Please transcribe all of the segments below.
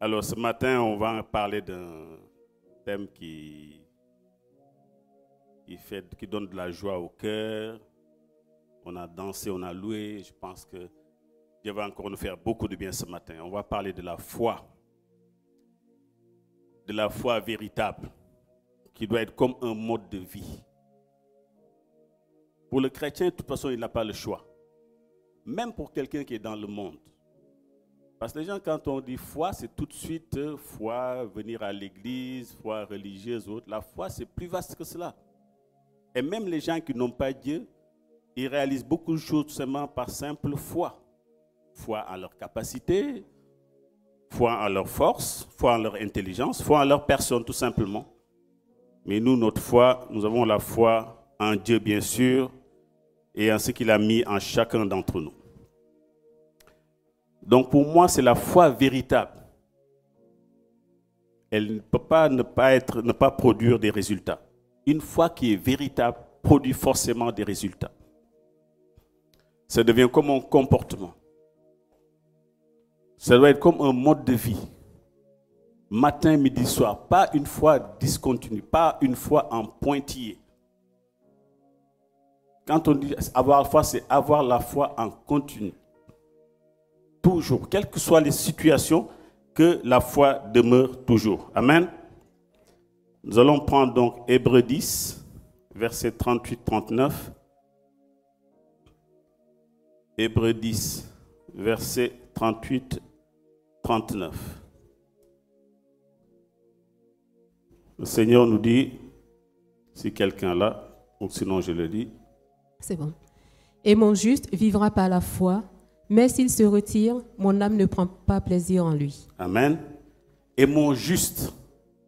Alors ce matin, on va parler d'un thème qui donne de la joie au cœur. On a dansé, on a loué. Je pense que Dieu va encore nous faire beaucoup de bien ce matin. On va parler de la foi véritable, qui doit être comme un mode de vie. Pour le chrétien, de toute façon, il n'a pas le choix. Même pour quelqu'un qui est dans le monde. Parce que les gens, quand on dit foi, c'est tout de suite foi, venir à l'église, foi religieuse ou autre. La foi, c'est plus vaste que cela. Et même les gens qui n'ont pas Dieu, ils réalisent beaucoup de choses tout simplement par simple foi. Foi en leur capacité, foi en leur force, foi en leur intelligence, foi en leur personne tout simplement. Mais nous, notre foi, nous avons la foi en Dieu bien sûr et en ce qu'il a mis en chacun d'entre nous. Donc pour moi, c'est la foi véritable. Elle ne peut pas ne pas produire des résultats. Une foi qui est véritable produit forcément des résultats. Ça devient comme un comportement. Ça doit être comme un mode de vie. Matin, midi, soir. Pas une foi discontinue, pas une foi en pointillé. Quand on dit avoir la foi, c'est avoir la foi en continu. Toujours, quelles que soient les situations, que la foi demeure toujours. Amen. Nous allons prendre donc Hébreux 10, versets 38-39. Hébreux 10, versets 38-39. Le Seigneur nous dit, si quelqu'un là, ou sinon je le dis. C'est bon. Et mon juste vivra par la foi, mais s'il se retire, mon âme ne prend pas plaisir en lui. Amen. Et mon juste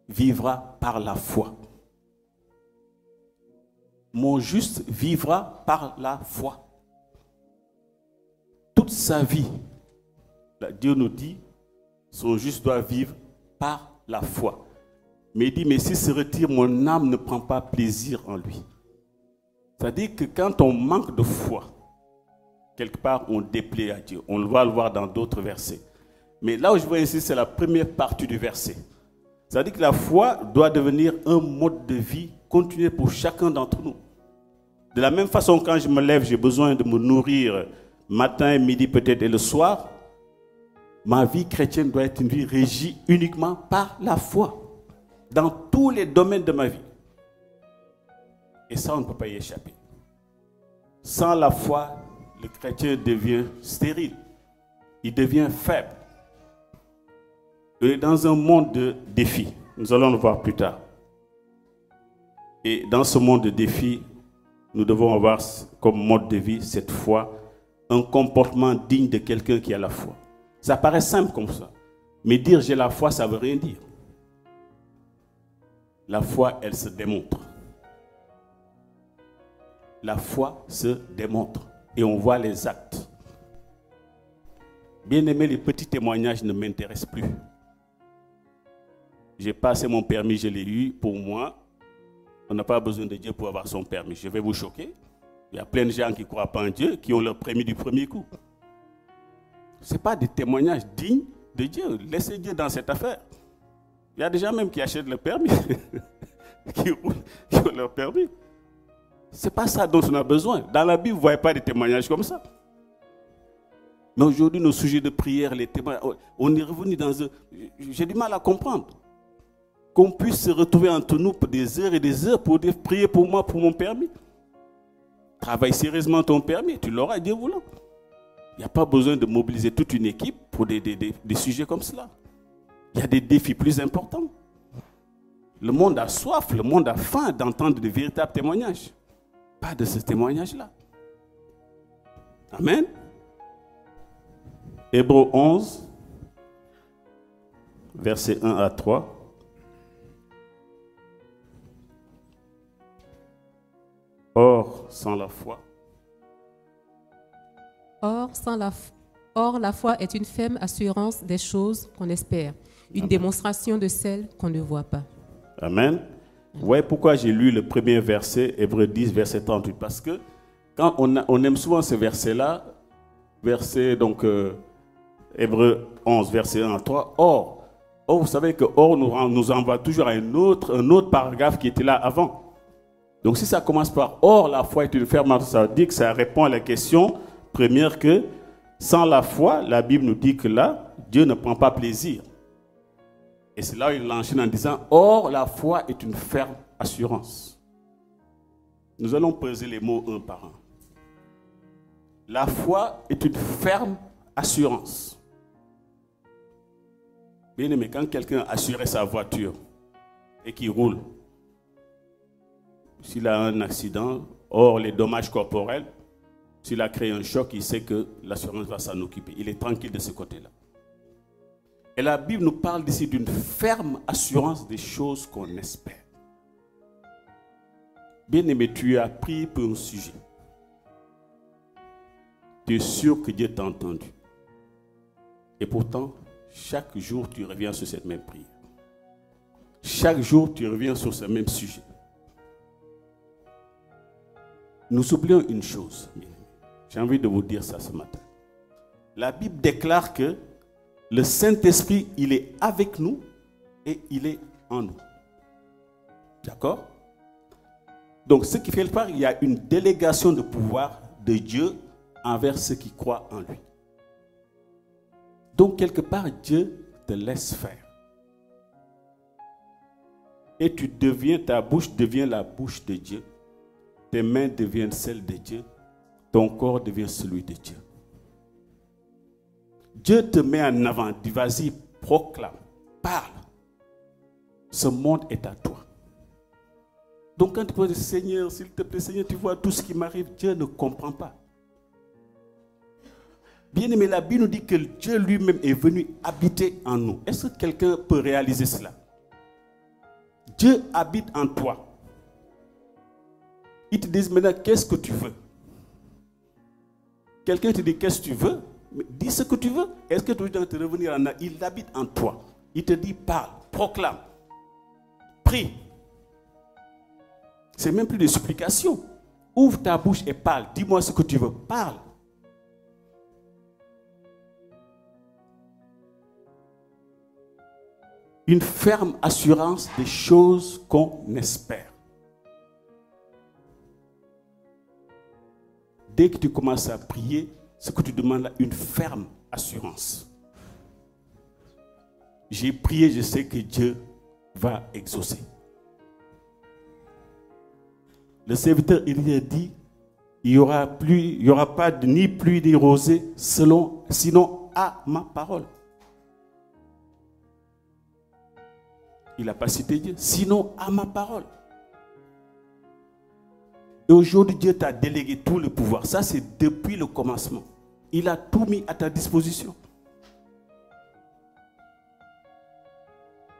vivra par la foi. Mon juste vivra par la foi. Toute sa vie, Dieu nous dit, son juste doit vivre par la foi. Mais il dit, mais s'il se retire, mon âme ne prend pas plaisir en lui. C'est-à-dire que quand on manque de foi, quelque part, on déplaît à Dieu. On va le voir dans d'autres versets. Mais là où je vois ici, c'est la première partie du verset. C'est-à-dire que la foi doit devenir un mode de vie continu pour chacun d'entre nous. De la même façon, quand je me lève, j'ai besoin de me nourrir matin, midi peut-être et le soir. Ma vie chrétienne doit être une vie régie uniquement par la foi. Dans tous les domaines de ma vie. Et ça, on ne peut pas y échapper. Sans la foi, le chrétien devient stérile. Il devient faible. Il est dans un monde de défis. Nous allons le voir plus tard. Et dans ce monde de défis, nous devons avoir comme mode de vie, cette foi, un comportement digne de quelqu'un qui a la foi. Ça paraît simple comme ça. Mais dire j'ai la foi, ça ne veut rien dire. La foi, elle se démontre. La foi se démontre. Et on voit les actes. Bien aimé, les petits témoignages ne m'intéressent plus. J'ai passé mon permis, je l'ai eu. Pour moi, on n'a pas besoin de Dieu pour avoir son permis. Je vais vous choquer. Il y a plein de gens qui ne croient pas en Dieu, qui ont leur permis du premier coup. Ce n'est pas des témoignages dignes de Dieu. Laissez Dieu dans cette affaire. Il y a des gens même qui achètent le permis, qui ont leur permis. Ce n'est pas ça dont on a besoin. Dans la Bible, vous ne voyez pas des témoignages comme ça. Mais aujourd'hui, nos sujets de prière, les témoignages, on est revenu dans un... J'ai du mal à comprendre. Qu'on puisse se retrouver entre nous pour des heures et des heures pour dire, priez pour moi, pour mon permis. Travaille sérieusement ton permis, tu l'auras, Dieu voulant. Il n'y a pas besoin de mobiliser toute une équipe pour des sujets comme cela. Il y a des défis plus importants. Le monde a soif, le monde a faim d'entendre de véritables témoignages. Pas de ce témoignage-là. Amen. Hébreux 11, versets 1 à 3. Or, sans la foi. Or, la foi est une ferme assurance des choses qu'on espère, une Amen. démonstration de celles qu'on ne voit pas. Amen. Vous voyez pourquoi j'ai lu le premier verset, Hébreux 10, verset 38. Parce que quand on aime souvent ce verset-là, verset donc Hébreux 11, verset 1 à 3. Or, Or, vous savez que or nous envoie toujours à un autre paragraphe qui était là avant. Donc si ça commence par or, la foi est une ferme assurance, ça veut dire que ça répond à la question première que sans la foi, la Bible nous dit que là, Dieu ne prend pas plaisir. Et c'est là où il enchaîne en disant, or la foi est une ferme assurance. Nous allons peser les mots un par un. La foi est une ferme assurance. Bien aimé, quand quelqu'un a assuré sa voiture et qu'il roule, s'il a un accident, hors les dommages corporels, s'il a créé un choc, il sait que l'assurance va s'en occuper. Il est tranquille de ce côté-là. Et la Bible nous parle ici d'une ferme assurance des choses qu'on espère. Bien aimé, tu as prié pour un sujet. Tu es sûr que Dieu t'a entendu. Et pourtant, chaque jour, tu reviens sur cette même prière. Chaque jour, tu reviens sur ce même sujet. Nous oublions une chose. J'ai envie de vous dire ça ce matin. La Bible déclare que le Saint-Esprit, il est avec nous et il est en nous. D'accord? Donc, ce qui fait le part, il y a une délégation de pouvoir de Dieu envers ceux qui croient en lui. Donc, quelque part, Dieu te laisse faire. Et ta bouche devient la bouche de Dieu. Tes mains deviennent celles de Dieu. Ton corps devient celui de Dieu. Dieu te met en avant. Dis, vas-y, proclame, parle. Ce monde est à toi. Donc quand tu peux dire, Seigneur, s'il te plaît, Seigneur, tu vois tout ce qui m'arrive, Dieu ne comprend pas. Bien aimé, la Bible nous dit que Dieu lui-même est venu habiter en nous. Est-ce que quelqu'un peut réaliser cela? Dieu habite en toi. Ils te disent maintenant, qu'est-ce que tu veux? Quelqu'un te dit, qu'est-ce que tu veux? Mais dis ce que tu veux. Est-ce que tu dois te revenir en il habite en toi. Il te dit, parle, proclame, prie. C'est même plus de supplication. Ouvre ta bouche et parle. Dis-moi ce que tu veux. Parle. Une ferme assurance des choses qu'on espère. Dès que tu commences à prier, ce que tu demandes là, une ferme assurance. J'ai prié, je sais que Dieu va exaucer. Le serviteur Élie a dit, il n'y aura pas ni pluie ni rosée, sinon à ma parole. Il n'a pas cité Dieu, sinon à ma parole. Et aujourd'hui, Dieu t'a délégué tout le pouvoir. Ça, c'est depuis le commencement. Il a tout mis à ta disposition.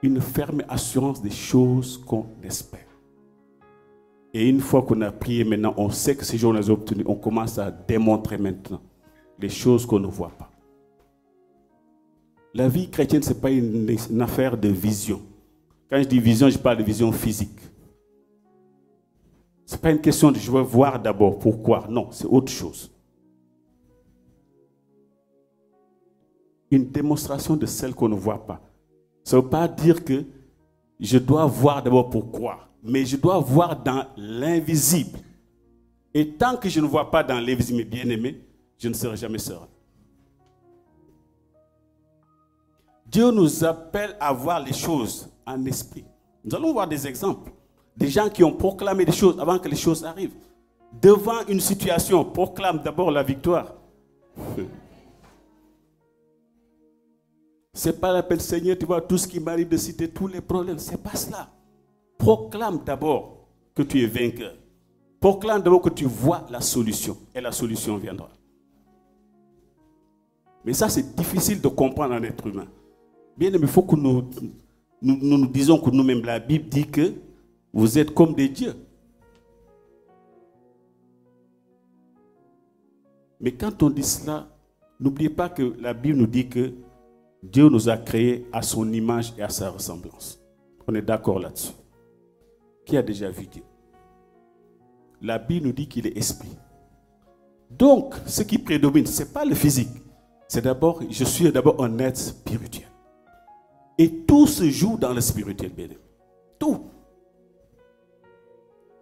Une ferme assurance des choses qu'on espère. Et une fois qu'on a prié maintenant, on sait que ces jours on les a obtenus. On commence à démontrer maintenant les choses qu'on ne voit pas. La vie chrétienne, ce n'est pas une affaire de vision. Quand je dis vision, je parle de vision physique. Ce n'est pas une question de je veux voir d'abord, pourquoi. Non, c'est autre chose. Une démonstration de celle qu'on ne voit pas. Ça ne veut pas dire que je dois voir d'abord pourquoi, mais je dois voir dans l'invisible. Et tant que je ne vois pas dans l'invisible, bien aimé, je ne serai jamais serein. Dieu nous appelle à voir les choses en esprit. Nous allons voir des exemples. Des gens qui ont proclamé des choses avant que les choses arrivent. Devant une situation, proclame d'abord la victoire. Ce n'est pas la peine, Seigneur, tu vois tout ce qui m'arrive de citer tous les problèmes. Ce n'est pas cela. Proclame d'abord que tu es vainqueur. Proclame d'abord que tu vois la solution. Et la solution viendra. Mais ça, c'est difficile de comprendre en être humain. Bien aimé, il faut que nous disons que nous-mêmes, la Bible dit que vous êtes comme des dieux. Mais quand on dit cela, n'oubliez pas que la Bible nous dit que Dieu nous a créés à son image et à sa ressemblance. On est d'accord là-dessus. Qui a déjà vu Dieu? La Bible nous dit qu'il est esprit. Donc, ce qui prédomine, ce n'est pas le physique. C'est d'abord, je suis d'abord un être spirituel. Et tout se joue dans le spirituel, bien aimé. Tout.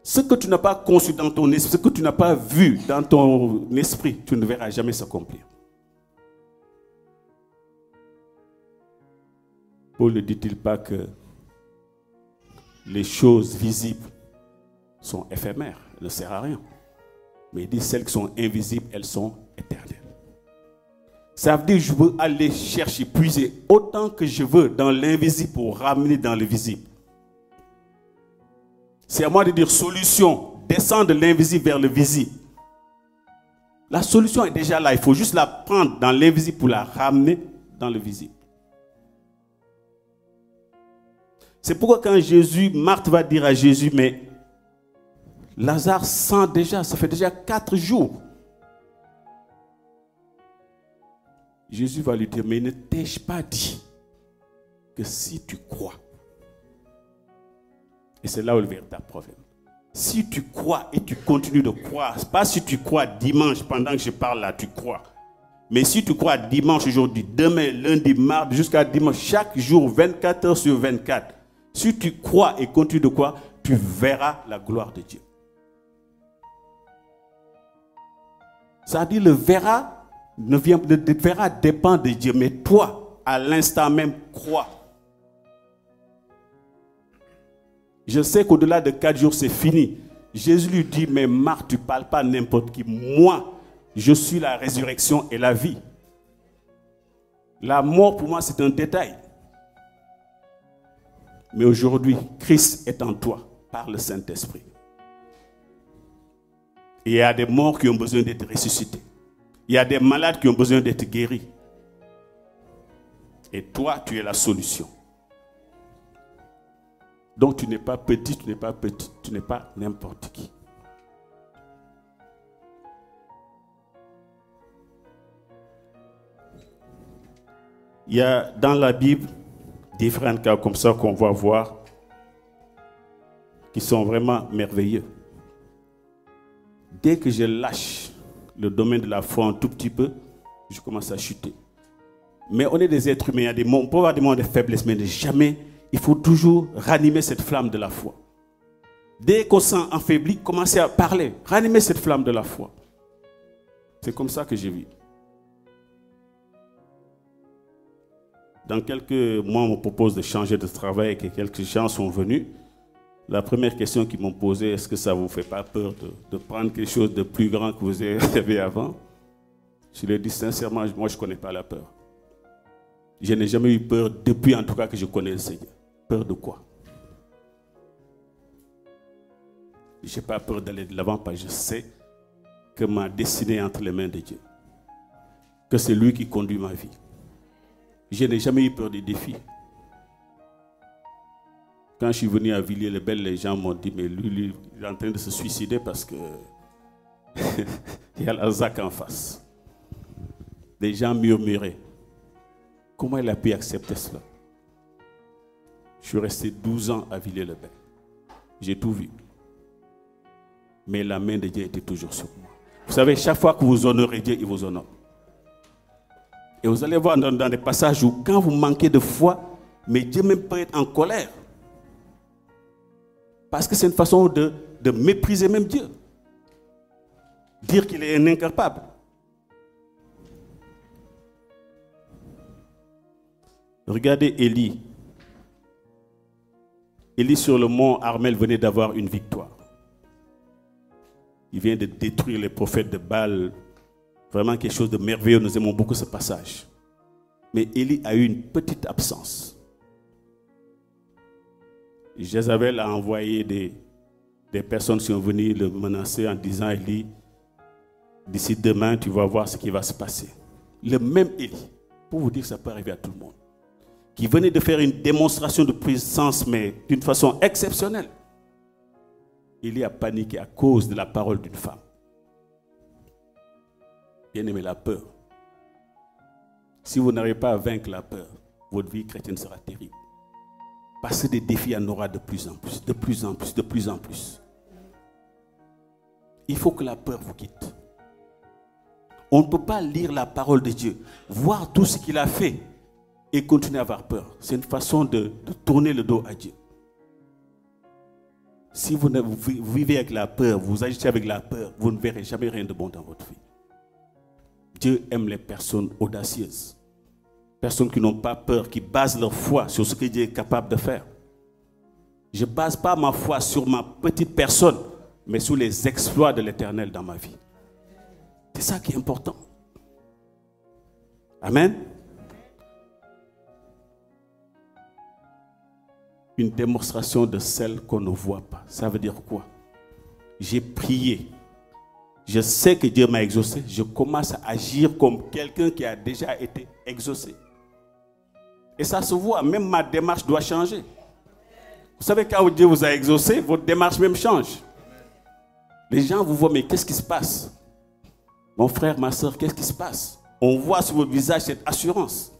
Ce que tu n'as pas conçu dans ton esprit, ce que tu n'as pas vu dans ton esprit, tu ne verras jamais s'accomplir. Paul ne dit-il pas que les choses visibles sont éphémères, elles ne servent à rien. Mais il dit celles qui sont invisibles, elles sont éternelles. Ça veut dire que je veux aller chercher, puiser autant que je veux dans l'invisible pour ramener dans le visible. C'est à moi de dire solution, descendre de l'invisible vers le visible. La solution est déjà là, il faut juste la prendre dans l'invisible pour la ramener dans le visible. C'est pourquoi quand Marthe va dire à Jésus, mais Lazare sent déjà, ça fait déjà 4 jours. Jésus va lui dire, mais ne t'ai-je pas dit que si tu crois, et c'est là où le véritable problème. Si tu crois et tu continues de croire, pas si tu crois dimanche pendant que je parle là, tu crois. Mais si tu crois dimanche aujourd'hui, demain, lundi, mardi, jusqu'à dimanche, chaque jour, 24 heures sur 24, si tu crois et continues de croire, tu verras la gloire de Dieu. Ça veut dire le verra dépend de Dieu, mais toi, à l'instant même, crois. Je sais qu'au-delà de 4 jours, c'est fini. Jésus lui dit, mais Marthe, tu ne parles pas à n'importe qui. Moi, je suis la résurrection et la vie. La mort, pour moi, c'est un détail. Mais aujourd'hui, Christ est en toi par le Saint-Esprit. Et il y a des morts qui ont besoin d'être ressuscités. Il y a des malades qui ont besoin d'être guéris. Et toi, tu es la solution. Donc tu n'es pas petit, tu n'es pas petit, tu n'es pas n'importe qui. Il y a dans la Bible différents cas comme ça qu'on va voir qui sont vraiment merveilleux. Dès que je lâche le domaine de la foi un tout petit peu, je commence à chuter. Mais on est des êtres humains, on peut avoir des moments de faiblesse, mais jamais, il faut toujours ranimer cette flamme de la foi. Dès qu'on sent affaibli, commencez à parler, ranimer cette flamme de la foi. C'est comme ça que je vis. Dans quelques mois, on me propose de changer de travail et que quelques gens sont venus. La première question qu'ils m'ont posée, est-ce que ça ne vous fait pas peur de prendre quelque chose de plus grand que vous avez avant? Je leur ai dit sincèrement, moi je ne connais pas la peur. Je n'ai jamais eu peur depuis en tout cas que je connais le Seigneur. Peur de quoi? Je n'ai pas peur d'aller de l'avant parce que je sais que ma destinée est entre les mains de Dieu. Que c'est lui qui conduit ma vie. Je n'ai jamais eu peur des défis. Quand je suis venu à Villiers-le-Bel, les gens m'ont dit, mais lui, il est en train de se suicider parce que il y a la ZAC en face. Des gens murmuraient. Comment il a pu accepter cela? Je suis resté 12 ans à Villiers-le-Bel. J'ai tout vu. Mais la main de Dieu était toujours sur moi. Vous savez, chaque fois que vous honorez Dieu, il vous honore. Et vous allez voir dans des passages où quand vous manquez de foi, mais Dieu même peut être en colère. Parce que c'est une façon de mépriser même Dieu. Dire qu'il est un incapable. Regardez Élie. Élie sur le mont Armel venait d'avoir une victoire. Il vient de détruire les prophètes de Baal. Vraiment quelque chose de merveilleux. Nous aimons beaucoup ce passage. Mais Élie a eu une petite absence. Jézabel a envoyé des personnes qui sont venues le menacer en disant, Élie, d'ici demain, tu vas voir ce qui va se passer. Le même Élie, pour vous dire que ça peut arriver à tout le monde, qui venait de faire une démonstration de puissance, mais d'une façon exceptionnelle. Élie a paniqué à cause de la parole d'une femme. Bien aimé, la peur. Si vous n'arrivez pas à vaincre la peur, votre vie chrétienne sera terrible. Parce que des défis, il y en aura de plus en plus, de plus en plus, de plus en plus. Il faut que la peur vous quitte. On ne peut pas lire la parole de Dieu, voir tout ce qu'il a fait et continuer à avoir peur. C'est une façon de tourner le dos à Dieu. Si vous vivez avec la peur, vous agissez avec la peur, vous ne verrez jamais rien de bon dans votre vie. Dieu aime les personnes audacieuses. Personnes qui n'ont pas peur, qui basent leur foi sur ce que Dieu est capable de faire. Je ne base pas ma foi sur ma petite personne, mais sur les exploits de l'Éternel dans ma vie. C'est ça qui est important. Amen. Une démonstration de celle qu'on ne voit pas. Ça veut dire quoi? J'ai prié. Je sais que Dieu m'a exaucé. Je commence à agir comme quelqu'un qui a déjà été exaucé. Et ça se voit. Même ma démarche doit changer. Vous savez, quand Dieu vous a exaucé, votre démarche même change. Les gens vous voient, mais qu'est-ce qui se passe? Mon frère, ma soeur, qu'est-ce qui se passe? On voit sur votre visage cette assurance.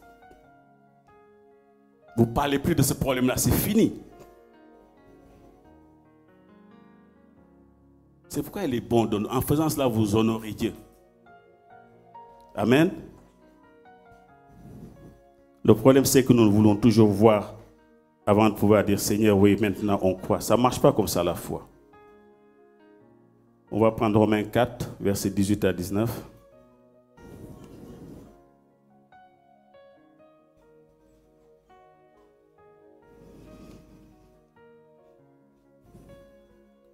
Vous ne parlez plus de ce problème-là, c'est fini. C'est pourquoi il est bon. En faisant cela, vous honorez Dieu. Amen. Le problème, c'est que nous voulons toujours voir avant de pouvoir dire, Seigneur, oui, maintenant on croit. Ça ne marche pas comme ça la foi. On va prendre Romains 4, versets 18 à 19.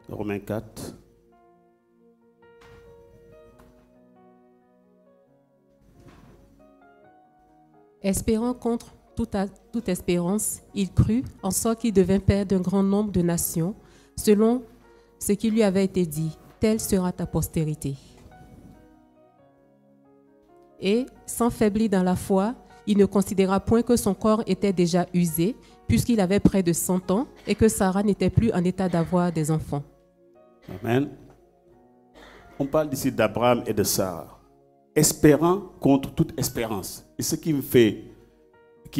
Romains 4. Espérant contre toute espérance, il crut, en sorte qu'il devint père d'un grand nombre de nations, selon ce qui lui avait été dit, telle sera ta postérité. Et, sans faiblir dans la foi, il ne considéra point que son corps était déjà usé, puisqu'il avait près de 100 ans, et que Sarah n'était plus en état d'avoir des enfants. Amen. On parle ici d'Abraham et de Sarah. Espérant contre toute espérance. Et ce qui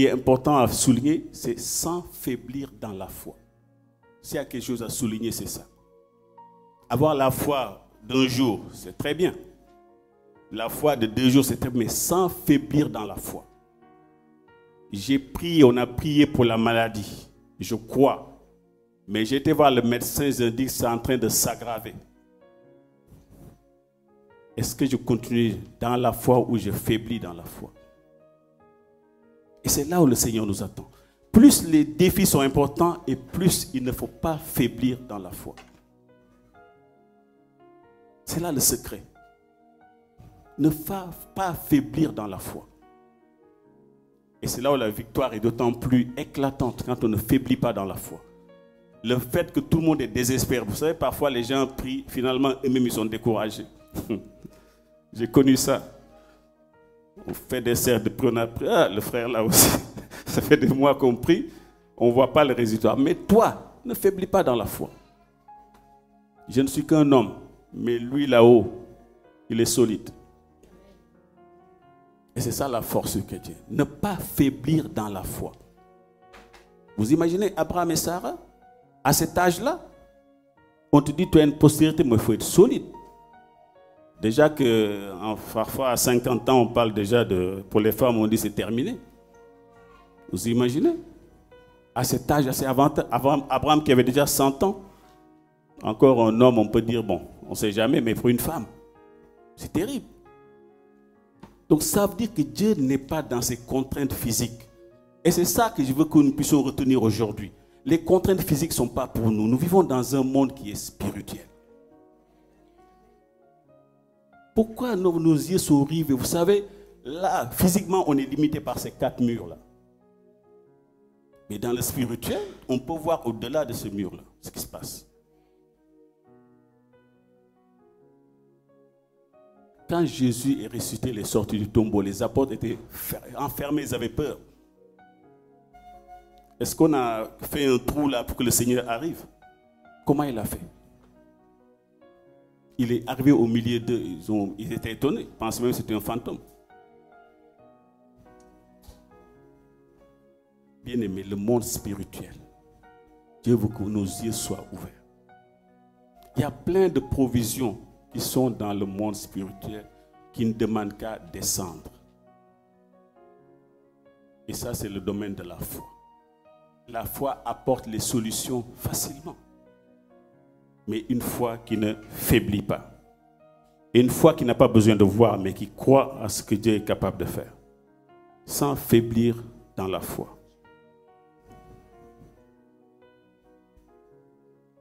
est important à souligner, c'est sans faiblir dans la foi. S'il y a quelque chose à souligner, c'est ça. Avoir la foi d'un jour, c'est très bien. La foi de 2 jours, c'est très bien, mais sans faiblir dans la foi. J'ai prié, on a prié pour la maladie. Je crois. Mais j'ai été voir le médecin, ils ont dit que c'est en train de s'aggraver. Est-ce que je continue dans la foi ou je faiblis dans la foi? Et c'est là où le Seigneur nous attend. Plus les défis sont importants et plus il ne faut pas faiblir dans la foi. C'est là le secret. Ne pas faiblir dans la foi. Et c'est là où la victoire est d'autant plus éclatante quand on ne faiblit pas dans la foi. Le fait que tout le monde est désespéré. Vous savez, parfois les gens prient, finalement eux-mêmes ils sont découragés. J'ai connu ça. On fait des serres de prière, on a prié. Ah, le frère là aussi. Ça fait des mois qu'on prie, on ne voit pas le résultat. Mais toi, ne faiblis pas dans la foi. Je ne suis qu'un homme, mais lui là-haut, il est solide. Et c'est ça la force chrétienne. Ne pas faiblir dans la foi. Vous imaginez Abraham et Sarah? À cet âge-là, on te dit tu as une postérité, mais il faut être solide. Déjà que parfois à 50 ans, on parle déjà pour les femmes, on dit c'est terminé. Vous imaginez? À cet âge, assez avant Abraham qui avait déjà 100 ans, encore un homme, on peut dire, bon, on ne sait jamais, mais pour une femme, c'est terrible. Donc ça veut dire que Dieu n'est pas dans ses contraintes physiques. Et c'est ça que je veux que nous puissions retenir aujourd'hui. Les contraintes physiques ne sont pas pour nous. Nous vivons dans un monde qui est spirituel. Pourquoi nos yeux sont rivés? Vous savez, là, physiquement, on est limité par ces 4 murs-là. Mais dans le spirituel, on peut voir au-delà de ce mur-là ce qui se passe. Quand Jésus est ressuscité, il est sorti du tombeau, les apôtres étaient enfermés, ils avaient peur. Est-ce qu'on a fait un trou là pour que le Seigneur arrive? Comment il a fait? Il est arrivé au milieu d'eux, ils étaient étonnés, ils pensaient même que c'était un fantôme. Bien aimé, le monde spirituel, Dieu veut que nos yeux soient ouverts. Il y a plein de provisions qui sont dans le monde spirituel qui ne demandent qu'à descendre. Et ça, c'est le domaine de la foi. La foi apporte les solutions facilement. Mais une foi qui ne faiblit pas. Et une foi qui n'a pas besoin de voir, mais qui croit à ce que Dieu est capable de faire. Sans faiblir dans la foi.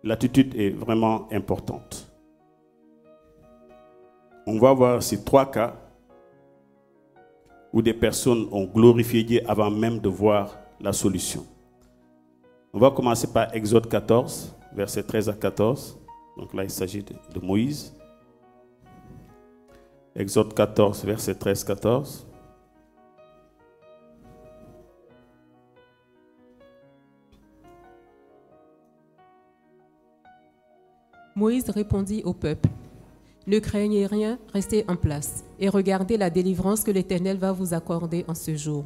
L'attitude est vraiment importante. On va voir ces 3 cas où des personnes ont glorifié Dieu avant même de voir la solution. On va commencer par Exode 14, versets 13 à 14. Donc là, il s'agit de Moïse. Exode 14, versets 13 à 14. Moïse répondit au peuple, « Ne craignez rien, restez en place et regardez la délivrance que l'Éternel va vous accorder en ce jour.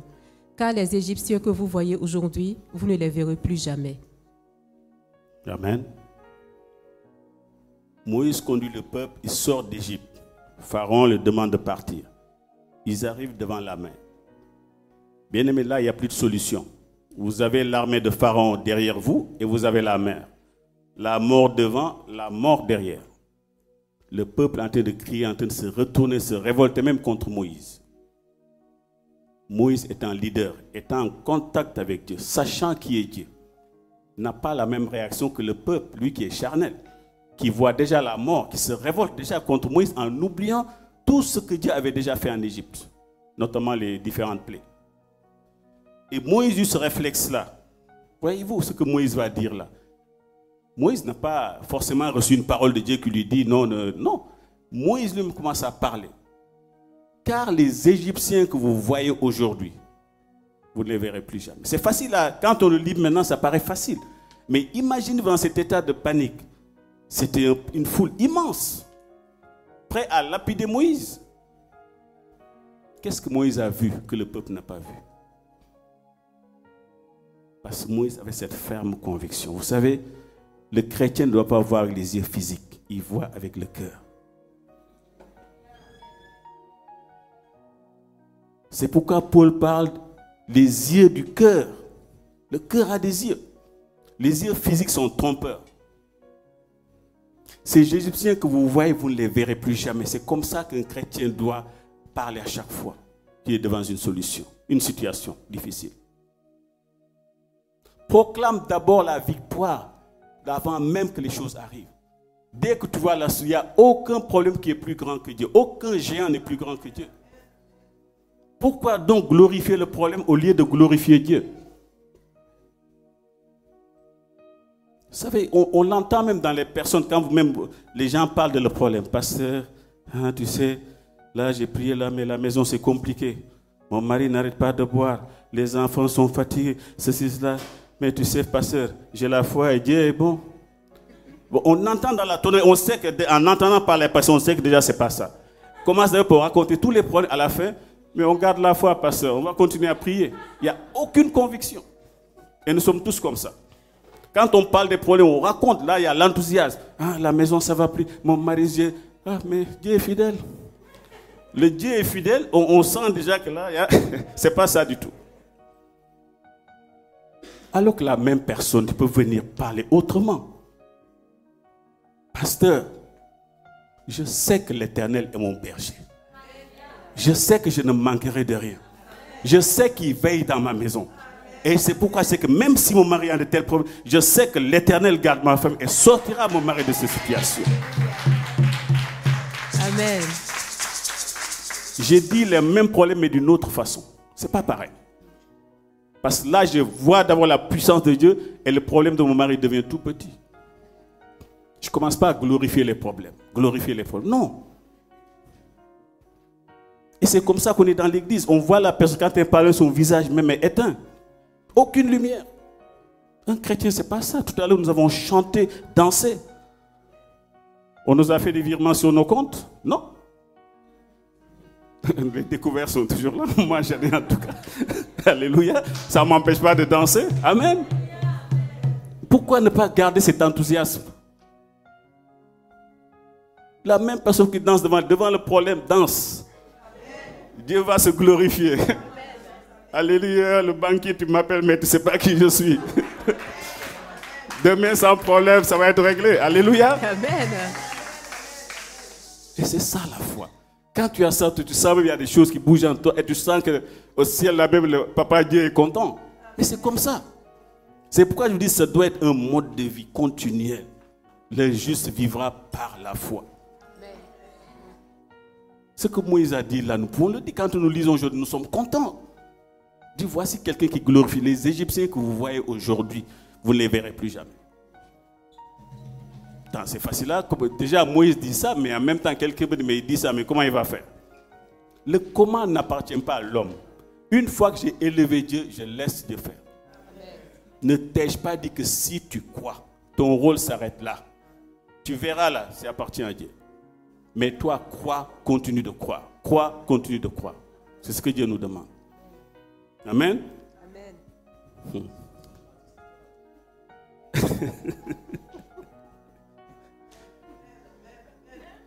Car les Égyptiens que vous voyez aujourd'hui, vous ne les verrez plus jamais. » Amen. Moïse conduit le peuple, il sort d'Égypte. Pharaon le demande de partir. Ils arrivent devant la mer. Bien aimé, là, il n'y a plus de solution. Vous avez l'armée de Pharaon derrière vous et vous avez la mer. La mort devant, la mort derrière. Le peuple est en train de crier, en train de se retourner, se révolter même contre Moïse. Moïse étant leader, étant en contact avec Dieu, sachant qui est Dieu, n'a pas la même réaction que le peuple, lui qui est charnel, qui voit déjà la mort, qui se révolte déjà contre Moïse en oubliant tout ce que Dieu avait déjà fait en Égypte, notamment les différentes plaies. Et Moïse eut ce réflexe-là. Voyez-vous ce que Moïse va dire là? Moïse n'a pas forcément reçu une parole de Dieu qui lui dit non, non, non. Moïse lui commence à parler. Car les Égyptiens que vous voyez aujourd'hui, vous ne les verrez plus jamais. C'est facile, quand on le lit maintenant, ça paraît facile. Mais imaginez dans cet état de panique. C'était une foule immense, prêt à lapider Moïse. Qu'est-ce que Moïse a vu que le peuple n'a pas vu? Parce que Moïse avait cette ferme conviction. Vous savez, le chrétien ne doit pas voir avec les yeux physiques, il voit avec le cœur. C'est pourquoi Paul parle des yeux du cœur. Le cœur a des yeux. Les yeux physiques sont trompeurs. Ces Égyptiens que vous voyez, vous ne les verrez plus jamais. C'est comme ça qu'un chrétien doit parler à chaque fois qu'il est devant une solution, une situation difficile. Proclame d'abord la victoire avant même que les choses arrivent. Dès que tu vois là, il n'y a aucun problème qui est plus grand que Dieu. Aucun géant n'est plus grand que Dieu. Pourquoi donc glorifier le problème au lieu de glorifier Dieu? Vous savez, on l'entend même dans les personnes, quand même les gens parlent de leur problème. Pasteur, hein, tu sais, là j'ai prié là, mais la maison c'est compliqué. Mon mari n'arrête pas de boire. Les enfants sont fatigués, ceci, cela. Mais tu sais, pasteur, j'ai la foi et Dieu est bon. Bon, on entend dans la tonnerie, on sait qu'en entendant parler, parce qu'on sait que déjà c'est pas ça. Commence d'ailleurs pour raconter tous les problèmes à la fin, mais on garde la foi, pasteur, on va continuer à prier. Il n'y a aucune conviction. Et nous sommes tous comme ça. Quand on parle des problèmes, on raconte, là il y a l'enthousiasme. Ah, la maison ça va plus, mon mari, Dieu, ah, mais Dieu est fidèle. Le Dieu est fidèle, on sent déjà que là, c'est pas ça du tout. Alors que la même personne peut venir parler autrement. Pasteur, je sais que l'Éternel est mon berger. Je sais que je ne manquerai de rien. Je sais qu'il veille dans ma maison. Et c'est pourquoi c'est que même si mon mari a de tels problèmes, je sais que l'Éternel garde ma femme et sortira mon mari de cette situation. Amen. J'ai dit les mêmes problèmes mais d'une autre façon. C'est pas pareil. Parce que là, je vois d'abord la puissance de Dieu et le problème de mon mari devient tout petit. Je ne commence pas à glorifier les problèmes. Glorifier les problèmes. Non. Et c'est comme ça qu'on est dans l'église. On voit la personne, quand elle parle, son visage même est éteint. Aucune lumière. Un chrétien, ce n'est pas ça. Tout à l'heure, nous avons chanté, dansé. On nous a fait des virements sur nos comptes? Non. Les découvertes sont toujours là. Moi, j'en ai en tout cas. Alléluia. Ça ne m'empêche pas de danser. Amen. Pourquoi ne pas garder cet enthousiasme? La même personne qui danse devant le problème, danse. Dieu va se glorifier. Alléluia, le banquier, tu m'appelles, mais tu ne sais pas qui je suis. Demain, sans problème, ça va être réglé. Alléluia. Amen. Et c'est ça la foi. Quand tu as ça, tu sens qu'il y a des choses qui bougent en toi et tu sens qu'au ciel, là même, le Papa Dieu est content. Mais c'est comme ça. C'est pourquoi je vous dis que ça doit être un mode de vie continuel. Le juste vivra par la foi. Ce que Moïse a dit là, nous pouvons le dire. Quand nous lisons aujourd'hui, nous sommes contents. Dis, voici quelqu'un qui glorifie. Les Égyptiens que vous voyez aujourd'hui, vous ne les verrez plus jamais. C'est facile là. Déjà, Moïse dit ça, mais en même temps, quelqu'un me dit, mais il dit ça, mais comment il va faire? Le comment n'appartient pas à l'homme. Une fois que j'ai élevé Dieu, je laisse Dieu faire. Amen. Ne t'ai-je pas dit que si tu crois, ton rôle s'arrête là. Tu verras là, ça appartient à Dieu. Mais toi, crois, continue de croire. Crois, continue de croire. C'est ce que Dieu nous demande. Amen. Amen.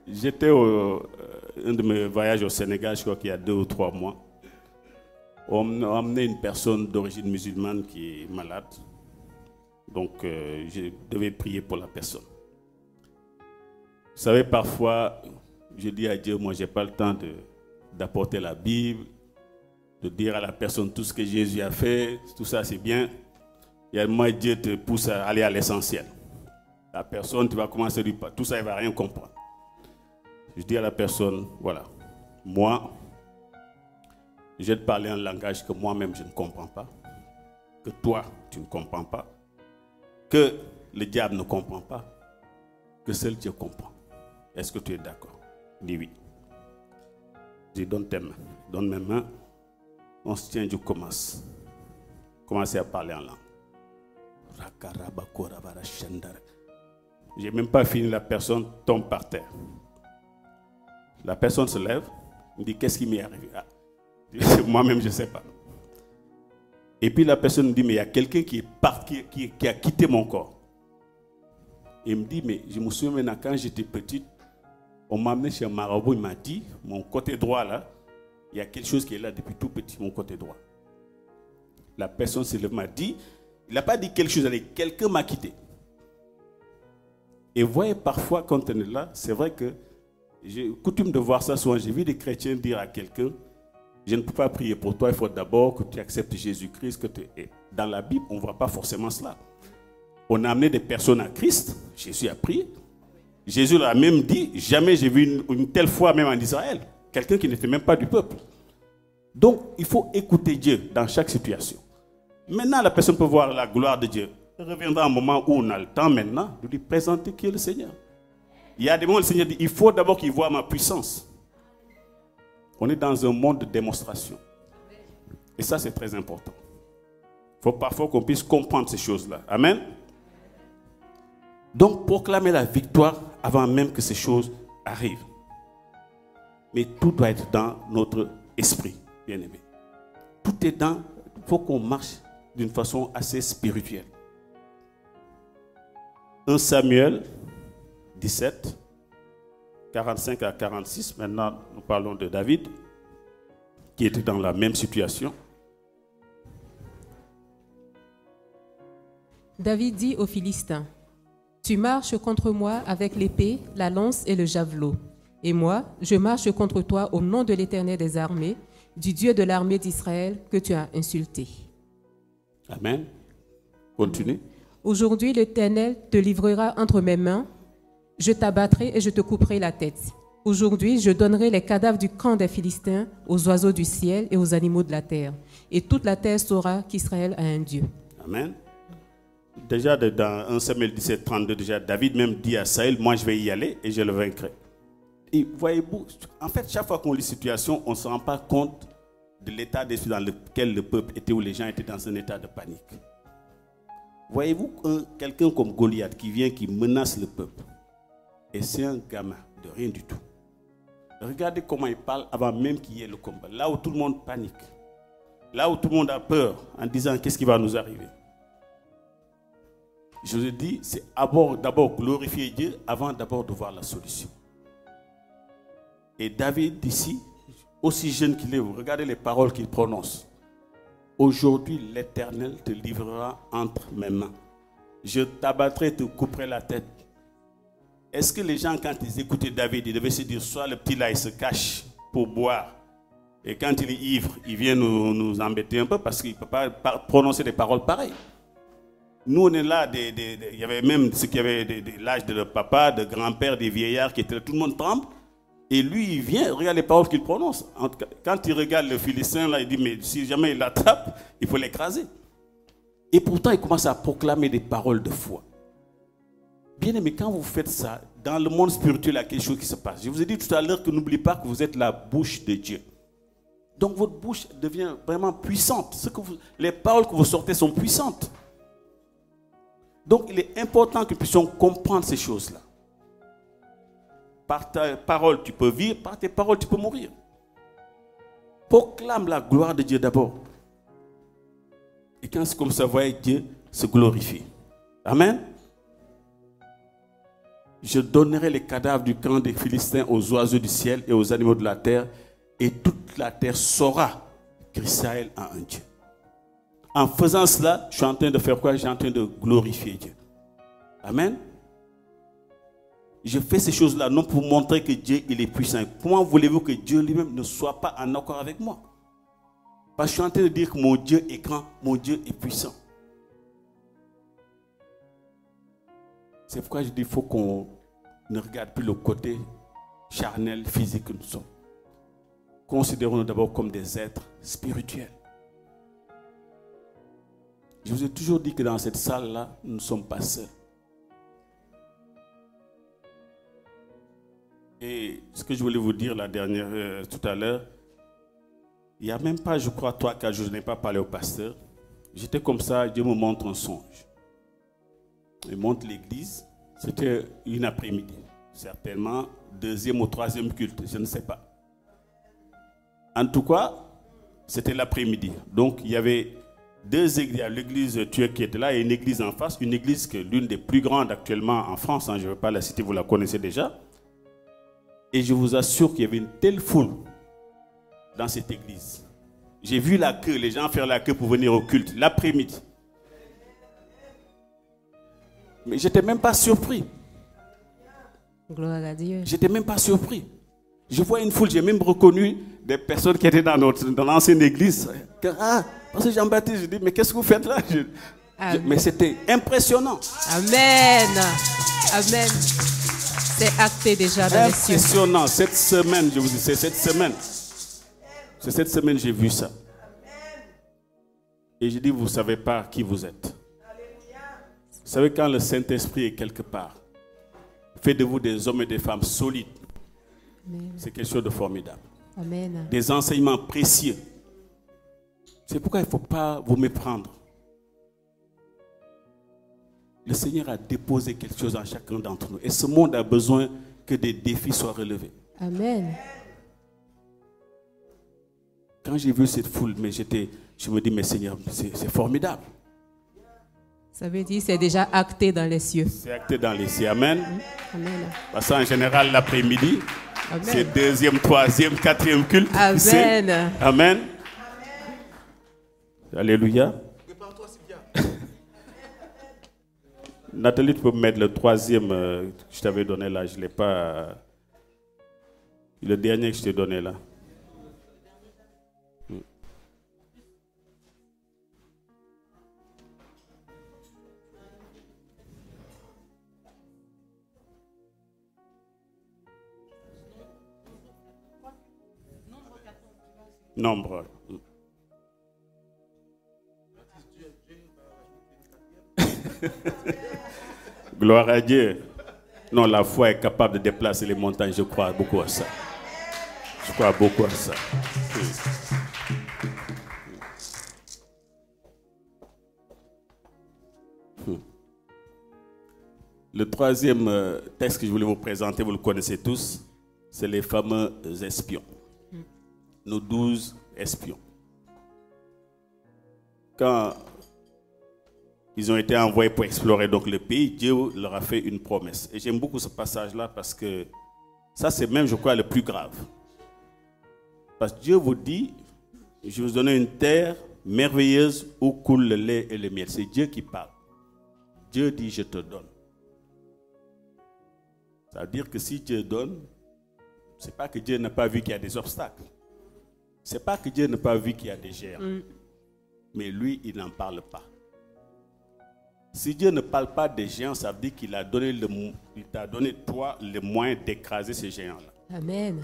J'étais un de mes voyages au Sénégal, je crois qu'il y a 2 ou 3 mois. On a amené une personne d'origine musulmane qui est malade. Donc, je devais prier pour la personne. Vous savez, parfois, je dis à Dieu, moi, je n'ai pas le temps d'apporter la Bible, de dire à la personne tout ce que Jésus a fait, tout ça, c'est bien. Et moi, Dieu te pousse à aller à l'essentiel. La personne, tu vas commencer à lui parler. Tout ça, elle ne va rien comprendre. Je dis à la personne, voilà, moi, je vais te parler un langage que moi-même je ne comprends pas, que toi, tu ne comprends pas, que le diable ne comprend pas, que seul Dieu comprend. Est-ce que tu es d'accord? Dis oui. Je dis, donne tes mains. Donne mes mains. On se tient, je commence. Commencez à parler en langue. Je n'ai même pas fini, la personne tombe par terre. La personne se lève, me dit, qu'est-ce qui m'est arrivé? Ah, moi-même, je ne sais pas. Et puis la personne me dit, mais il y a quelqu'un qui est parti, qui a quitté mon corps. Il me dit, mais je me souviens maintenant, quand j'étais petite, on m'a amené chez un marabout, il m'a dit, mon côté droit là, il y a quelque chose qui est là depuis tout petit, mon côté droit. La personne se lève, m'a dit, il n'a pas dit quelque chose, quelqu'un m'a quitté. Et vous voyez, parfois, quand on est là, c'est vrai que j'ai coutume de voir ça souvent. J'ai vu des chrétiens dire à quelqu'un, je ne peux pas prier pour toi, il faut d'abord que tu acceptes Jésus-Christ. Dans la Bible, on ne voit pas forcément cela. On a amené des personnes à Christ, Jésus a prié. Jésus l'a même dit, jamais j'ai vu une telle foi même en Israël. Quelqu'un qui n'était même pas du peuple. Donc, il faut écouter Dieu dans chaque situation. Maintenant, la personne peut voir la gloire de Dieu. Il reviendra un moment où on a le temps maintenant de lui présenter qui est le Seigneur. Il y a des moments où le Seigneur dit, il faut d'abord qu'il voie ma puissance. On est dans un monde de démonstration. Et ça, c'est très important. Il faut parfois qu'on puisse comprendre ces choses-là. Amen. Donc, proclamer la victoire avant même que ces choses arrivent. Mais tout doit être dans notre esprit, bien-aimé. Tout est dans... Il faut qu'on marche d'une façon assez spirituelle. 1 Samuel 17, 45 à 46. Maintenant, nous parlons de David, qui était dans la même situation. David dit aux Philistins, « Tu marches contre moi avec l'épée, la lance et le javelot. Et moi, je marche contre toi au nom de l'Éternel des armées, du Dieu de l'armée d'Israël que tu as insulté. » Amen. Continue. Aujourd'hui, l'Éternel te livrera entre mes mains. Je t'abattrai et je te couperai la tête. Aujourd'hui, je donnerai les cadavres du camp des Philistins aux oiseaux du ciel et aux animaux de la terre. Et toute la terre saura qu'Israël a un Dieu. Amen. Déjà, dans 1 Samuel 17, 32, déjà, David même dit à Saül, moi je vais y aller et je le vaincrai. Et voyez-vous, en fait, chaque fois qu'on lit cette situation, on ne se rend pas compte de l'état d'esprit dans lequel le peuple était, où les gens étaient dans un état de panique. Voyez-vous, quelqu'un comme Goliath qui vient, qui menace le peuple, et c'est un gamin de rien du tout. Regardez comment il parle avant même qu'il y ait le combat. Là où tout le monde panique, là où tout le monde a peur en disant qu'est-ce qui va nous arriver. Je vous dis, c'est d'abord glorifier Dieu avant d'abord de voir la solution. Et David ici, aussi jeune qu'il est, vous regardez les paroles qu'il prononce. aujourd'hui l'Éternel te livrera entre mes mains. Je t'abattrai et te couperai la tête. Est-ce que les gens, quand ils écoutaient David, ils devaient se dire, soit le petit là, il se cache pour boire, et quand il est ivre, il vient nous embêter un peu parce qu'il ne peut pas prononcer des paroles pareilles. Nous, on est là, il y avait même ceux qui avaient l'âge de leur papa, de grand-père, des vieillards qui étaient là, tout le monde tremble. Et lui, il vient, regarde les paroles qu'il prononce. Quand il regarde le Philistin, là, il dit, mais si jamais il l'attrape, il faut l'écraser. Et pourtant, il commence à proclamer des paroles de foi. Bien aimé, quand vous faites ça, dans le monde spirituel, il y a quelque chose qui se passe. Je vous ai dit tout à l'heure que n'oubliez pas que vous êtes la bouche de Dieu. Donc votre bouche devient vraiment puissante. Les paroles que vous sortez sont puissantes. Donc il est important que nous puissions comprendre ces choses-là. Par ta parole, tu peux vivre. Par tes paroles, tu peux mourir. Proclame la gloire de Dieu d'abord. Et quand c'est comme ça, voyez Dieu se glorifier. Amen. Je donnerai les cadavres du camp des Philistins aux oiseaux du ciel et aux animaux de la terre, et toute la terre saura qu'Israël a un Dieu. En faisant cela, je suis en train de faire quoi? Je suis en train de glorifier Dieu. Amen. Je fais ces choses-là non pour montrer que Dieu il est puissant. Comment voulez-vous que Dieu lui-même ne soit pas en accord avec moi? Parce que je suis en train de dire que mon Dieu est grand, mon Dieu est puissant. C'est pourquoi je dis qu'il faut qu'on ne regarde plus le côté charnel, physique que nous sommes. Considérons-nous d'abord comme des êtres spirituels. Je vous ai toujours dit que dans cette salle-là, nous ne sommes pas seuls. Et ce que je voulais vous dire tout à l'heure, il n'y a même pas, je crois, 3-4 jours, je n'ai pas parlé au pasteur. J'étais comme ça, Dieu me montre un songe. Il montre l'église, c'était une après-midi. Certainement, 2e ou 3e culte, je ne sais pas. En tout cas, c'était l'après-midi. Donc, il y avait 2 églises. L'église turque qui était là et une église en face. Une église qui est l'une des plus grandes actuellement en France. Je ne vais pas la citer, vous la connaissez déjà. Et je vous assure qu'il y avait une telle foule dans cette église. J'ai vu la queue, les gens faire la queue pour venir au culte, l'après-midi. Mais je n'étais même pas surpris. Gloire à Dieu. Je n'étais même pas surpris. Je vois une foule, j'ai même reconnu des personnes qui étaient dans l'ancienne église. Parce que Jean-Baptiste, je dis, mais qu'est-ce que vous faites là? Mais c'était impressionnant. Amen. Amen. C'est acté déjà dans les cieux. Impressionnant. Cette semaine, je vous dis, c'est cette semaine. C'est cette semaine que j'ai vu ça. Et je dis, vous ne savez pas qui vous êtes. Vous savez, quand le Saint-Esprit est quelque part, fait de vous des hommes et des femmes solides. Amen. C'est quelque chose de formidable. Amen. Des enseignements précieux. C'est pourquoi il ne faut pas vous méprendre. Le Seigneur a déposé quelque chose en chacun d'entre nous. Et ce monde a besoin que des défis soient relevés. Amen. Quand j'ai vu cette foule, je me dis, mais Seigneur, c'est formidable. Ça veut dire que c'est déjà acté dans les cieux. C'est acté dans les cieux. Amen. Amen. Parce qu'en général, l'après-midi, Amen. c'est 2e, 3e, 4e culte. Amen. Amen. Alléluia. Nathalie, tu peux me mettre le 3e que je t'avais donné là. Je ne l'ai pas. Le dernier que je t'ai donné là. Nombre. Gloire à Dieu. Non, la foi est capable de déplacer les montagnes. Je crois beaucoup à ça. Je crois beaucoup à ça. Le 3e texte que je voulais vous présenter, vous le connaissez tous, c'est les fameux espions. Nos 12 espions. Quand ils ont été envoyés pour explorer donc le pays, Dieu leur a fait une promesse. Et j'aime beaucoup ce passage-là parce que ça, c'est même, je crois, le plus grave. Parce que Dieu vous dit, je vais vous donner une terre merveilleuse où coule le lait et le miel. C'est Dieu qui parle. Dieu dit, je te donne. Ça veut dire que si Dieu donne, ce n'est pas que Dieu n'a pas vu qu'il y a des obstacles. Ce n'est pas que Dieu n'a pas vu qu'il y a des géants. Mais lui, il n'en parle pas. Si Dieu ne parle pas des géants, ça veut dire qu'il t'a donné, toi, les moyens d'écraser ces géants-là. Amen.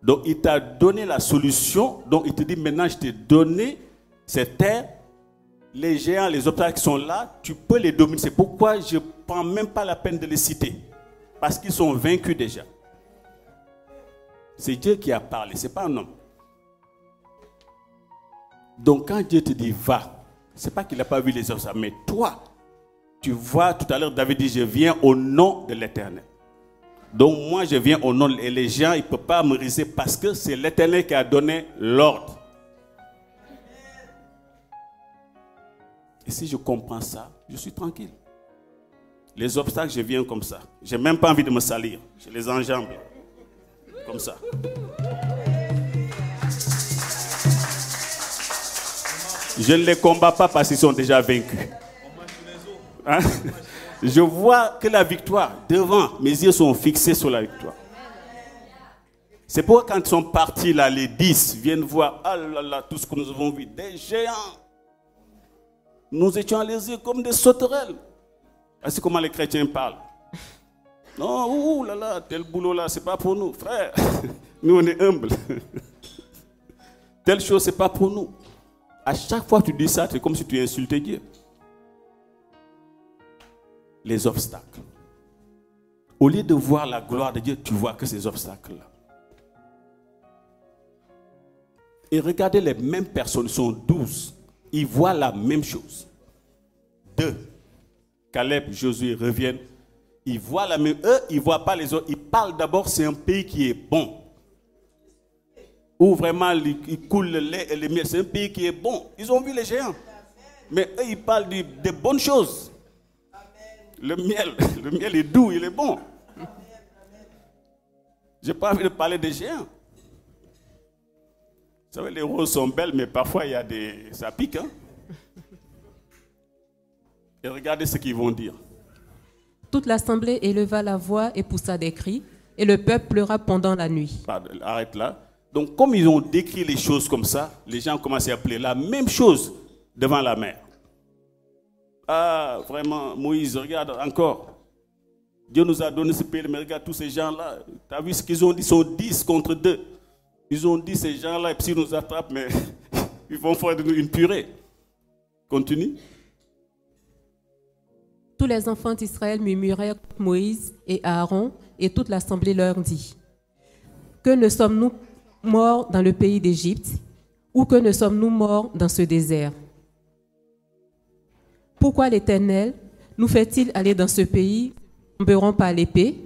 Donc, il t'a donné la solution. Donc, il te dit, maintenant, je t'ai donné cette terre. Les géants, les obstacles qui sont là, tu peux les dominer. C'est pourquoi je ne prends même pas la peine de les citer. Parce qu'ils sont vaincus déjà. C'est Dieu qui a parlé, ce n'est pas un homme. Donc, quand Dieu te dit, va, ce n'est pas qu'il n'a pas vu les obstacles, mais toi, tu vois, tout à l'heure, David dit, je viens au nom de l'Éternel. Donc, moi, je viens au nom, et les gens, ils ne peuvent pas me résister parce que c'est l'Éternel qui a donné l'ordre. Et si je comprends ça, je suis tranquille. Les obstacles, je viens comme ça. Je n'ai même pas envie de me salir. Je les enjambe. Comme ça. Je ne les combats pas parce qu'ils sont déjà vaincus. Hein? Je vois que la victoire, devant, mes yeux sont fixés sur la victoire. C'est pourquoi quand ils sont partis là, les 10 viennent voir, ah là là, tout ce que nous avons vu, des géants. Nous étions à les yeux comme des sauterelles. C'est comment les chrétiens parlent. Non, ouh là là, tel boulot là, c'est pas pour nous, frère. Nous on est humbles. Telle chose, c'est pas pour nous. À chaque fois que tu dis ça, c'est comme si tu insultais Dieu. Les obstacles. Au lieu de voir la gloire de Dieu, tu vois que ces obstacles-là. Et regardez, les mêmes personnes sont 12. Ils voient la même chose. 2. Caleb, Josué reviennent. Ils voient la même. Eux, ils ne voient pas les autres. Ils parlent d'abord, c'est un pays qui est bon. Où vraiment il coule le lait et le miel. C'est un pays qui est bon. Ils ont vu les géants. Mais eux, ils parlent des bonnes choses. Le miel est doux, il est bon. Je n'ai pas envie de parler des géants. Vous savez, les roses sont belles, mais parfois, il y a ça pique. Hein? Et regardez ce qu'ils vont dire. Toute l'assemblée éleva la voix et poussa des cris, et le peuple pleura pendant la nuit. Pardon, arrête là. Donc, comme ils ont décrit les choses comme ça, les gens ont commencé à appeler la même chose devant la mer. Ah, vraiment, Moïse, regarde encore. Dieu nous a donné ce pays, mais regarde tous ces gens-là. Tu as vu ce qu'ils ont dit? Ils sont 10 contre 2. Ils ont dit ces gens-là, et puis s'ils nous attrapent, mais ils vont faire de nous une purée. Continue. Tous les enfants d'Israël murmurèrent contre Moïse et Aaron, et toute l'assemblée leur dit: Que ne sommes-nous morts dans le pays d'Égypte, ou que ne sommes-nous morts dans ce désert? Pourquoi l'Éternel nous fait-il aller dans ce pays où nous tomberons par l'épée,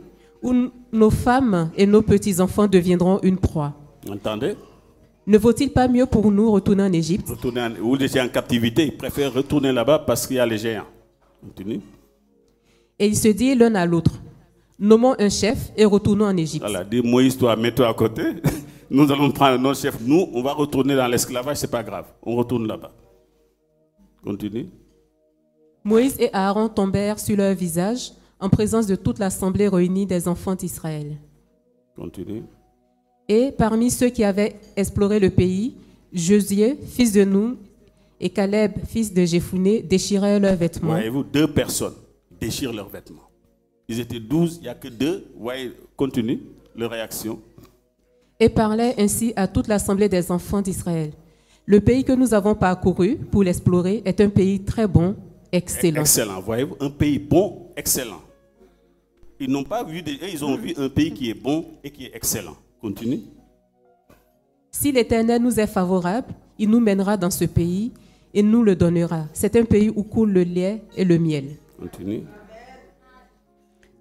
où nos femmes et nos petits-enfants deviendront une proie? Entendez? Ne vaut-il pas mieux pour nous retourner en Égypte? Ou laisser en captivité, ils préfèrent retourner là-bas parce qu'il y a les géants. Continue. Et ils se disent l'un à l'autre: Nommons un chef et retournons en Égypte. Voilà, dis Moïse, toi, mets-toi à côté. Nous allons prendre notre chef. Nous, on va retourner dans l'esclavage, c'est pas grave. On retourne là-bas. Continue. Moïse et Aaron tombèrent sur leur visage en présence de toute l'assemblée réunie des enfants d'Israël. Continue. Et parmi ceux qui avaient exploré le pays, Josué, fils de Nun, et Caleb, fils de Jephuné, déchirèrent leurs vêtements. Voyez-vous, 2 personnes déchirent leurs vêtements. Ils étaient 12, il n'y a que 2. Voyez, continue leur réaction. Et parlaient ainsi à toute l'assemblée des enfants d'Israël: Le pays que nous avons parcouru pour l'explorer est un pays très bon, excellent. Excellent, voyez-vous, un pays bon, excellent. Ils n'ont pas vu, ils ont vu un pays qui est bon et qui est excellent. Continue. Si l'Éternel nous est favorable, il nous mènera dans ce pays et nous le donnera. C'est un pays où coule le lait et le miel. Continue.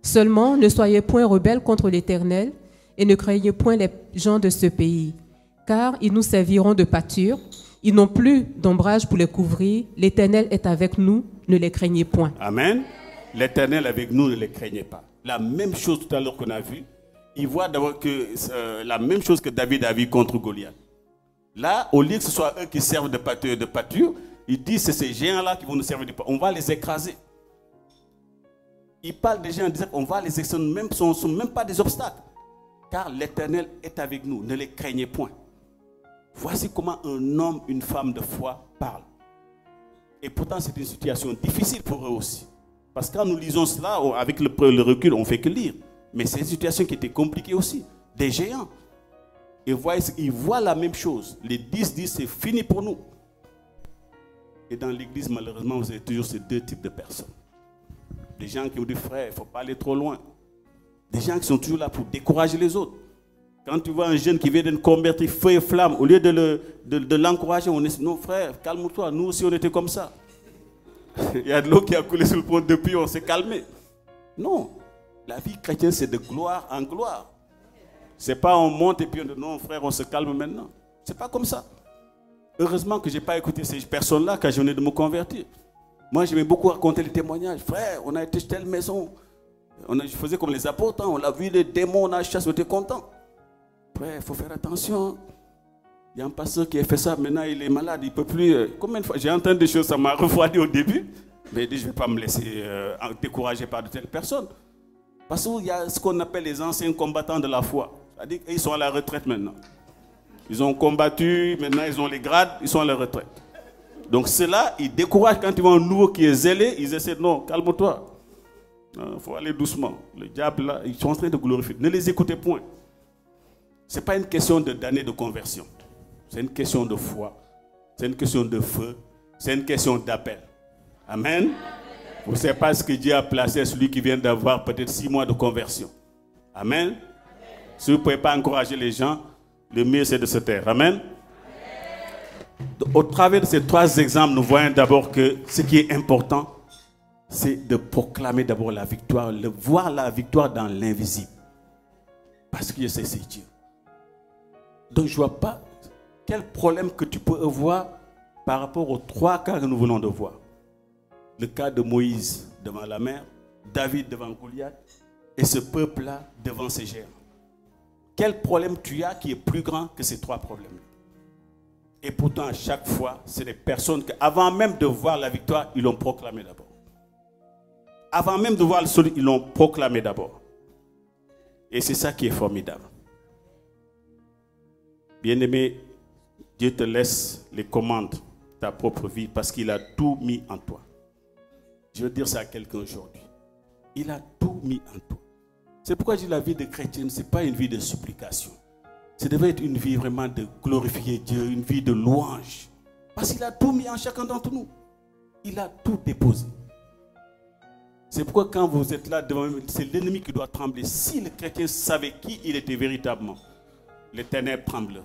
Seulement, ne soyez point rebelles contre l'Éternel et ne craignez point les gens de ce pays, car ils nous serviront de pâture. Ils n'ont plus d'ombrage pour les couvrir. L'Éternel est avec nous, ne les craignez point. Amen. L'Éternel avec nous, ne les craignez pas. La même chose tout à l'heure qu'on a vu. Il voit d'abord que la même chose que David a vu contre Goliath. Là, au lieu que ce soit eux qui servent de pâture, ils disent c'est ces géants-là qui vont nous servir de pâture. On va les écraser. Ils parlent des géants en disant qu'on va les écraser, ce ne sont même pas des obstacles. Car l'Éternel est avec nous, ne les craignez point. Voici comment un homme, une femme de foi parle. Et pourtant, c'est une situation difficile pour eux aussi. Parce que quand nous lisons cela, avec le recul, on ne fait que lire. Mais c'est une situation qui était compliquée aussi. Des géants. Et ils voient la même chose. Les 10 disent c'est fini pour nous. Et dans l'église, malheureusement, vous avez toujours ces deux types de personnes. Des gens qui vous disent frère, il ne faut pas aller trop loin. Des gens qui sont toujours là pour décourager les autres. Quand tu vois un jeune qui vient de convertir feu et flamme, au lieu de l'encourager, on est non frère, calme-toi, nous aussi on était comme ça. Il y a de l'eau qui a coulé sur le pont depuis, on s'est calmé. Non, la vie chrétienne c'est de gloire en gloire. C'est pas on monte et puis on dit non frère, on se calme maintenant. C'est pas comme ça. Heureusement que je n'ai pas écouté ces personnes-là quand je venais de me convertir. Moi j'aimais beaucoup raconter les témoignages. Frère, on a été chez telle maison. Je faisais comme les apôtres, on a vu les démons, on a chassé, on était content. Frère, il faut faire attention. Il y a un pasteur qui a fait ça, maintenant il est malade, il ne peut plus. Combien de fois j'ai entendu des choses, ça m'a refroidi au début. Mais je ne vais pas me laisser décourager par de telles personnes. Parce qu'il y a ce qu'on appelle les anciens combattants de la foi. C'est-à-dire qu'ils sont à la retraite maintenant. Ils ont combattu, maintenant ils ont les grades, ils sont à la retraite. Donc ceux-là, ils découragent quand ils voient un nouveau qui est zélé, ils essaient de non, calme-toi. Il faut aller doucement. Le diable là, ils sont en train de glorifier. Ne les écoutez point. Ce n'est pas une question d'année de conversion. C'est une question de foi. C'est une question de feu. C'est une question d'appel. Amen. Vous ne savez pas ce que Dieu a placé à celui qui vient d'avoir peut-être 6 mois de conversion. Amen. Si vous ne pouvez pas encourager les gens, le mieux c'est de se taire. Amen. Au travers de ces 3 exemples, nous voyons d'abord que ce qui est important, c'est de proclamer d'abord la victoire, de voir la victoire dans l'invisible. Parce que je sais c'est Dieu. Donc je ne vois pas quel problème que tu peux avoir par rapport aux 3 cas que nous venons de voir. Le cas de Moïse devant la mer, David devant Goliath et ce peuple-là devant ces géants. Quel problème tu as qui est plus grand que ces 3 problèmes? Et pourtant, à chaque fois, c'est des personnes qui, avant même de voir la victoire, ils l'ont proclamé d'abord. Avant même de voir le sol, ils l'ont proclamé d'abord. Et c'est ça qui est formidable. Bien-aimé, Dieu te laisse les commandes de ta propre vie parce qu'il a tout mis en toi. Je veux dire ça à quelqu'un aujourd'hui. Il a tout mis en toi. C'est pourquoi je dis la vie de chrétien, ce n'est pas une vie de supplication. Ça devait être une vie vraiment de glorifier Dieu, une vie de louange. Parce qu'il a tout mis en chacun d'entre nous. Il a tout déposé. C'est pourquoi quand vous êtes là devant lui, c'est l'ennemi qui doit trembler. Si le chrétien savait qui il était véritablement, les ténèbres trembleraient.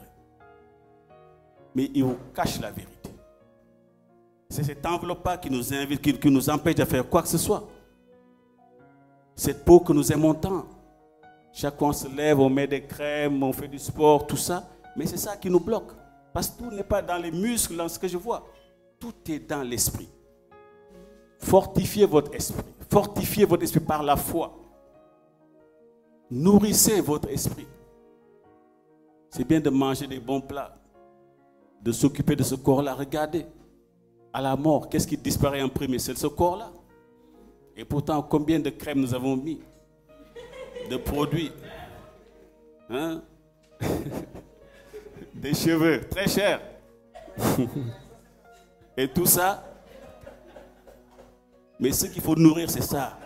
Mais il vous cache la vérité. C'est cette enveloppe qui nous invite, qui nous empêche de faire quoi que ce soit. Cette peau que nous aimons tant. Chaque fois on se lève, on met des crèmes, on fait du sport, tout ça. Mais c'est ça qui nous bloque. Parce que tout n'est pas dans les muscles, dans ce que je vois. Tout est dans l'esprit. Fortifiez votre esprit. Fortifiez votre esprit par la foi. Nourrissez votre esprit. C'est bien de manger des bons plats. De s'occuper de ce corps-là. Regardez. À la mort, qu'est-ce qui disparaît en premier? C'est ce corps-là. Et pourtant, combien de crèmes nous avons mis? De produits. Hein? Des cheveux très chers. Et tout ça. Mais ce qu'il faut nourrir, c'est ça.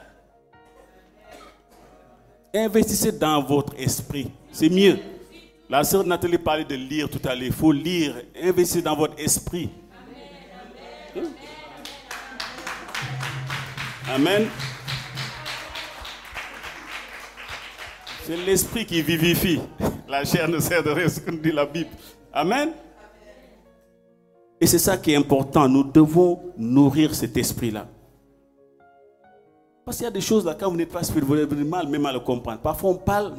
Investissez dans votre esprit. C'est mieux. La sœur Nathalie parlait de lire tout à l'heure. Il faut lire. Investissez dans votre esprit. Amen. Amen. C'est l'esprit qui vivifie. La chair ne sert de rien, ce que nous dit la Bible. Amen. Et c'est ça qui est important. Nous devons nourrir cet esprit-là. Parce qu'il y a des choses là, quand vous n'êtes pas spirituel, vous avez mal même à le comprendre. Parfois on parle,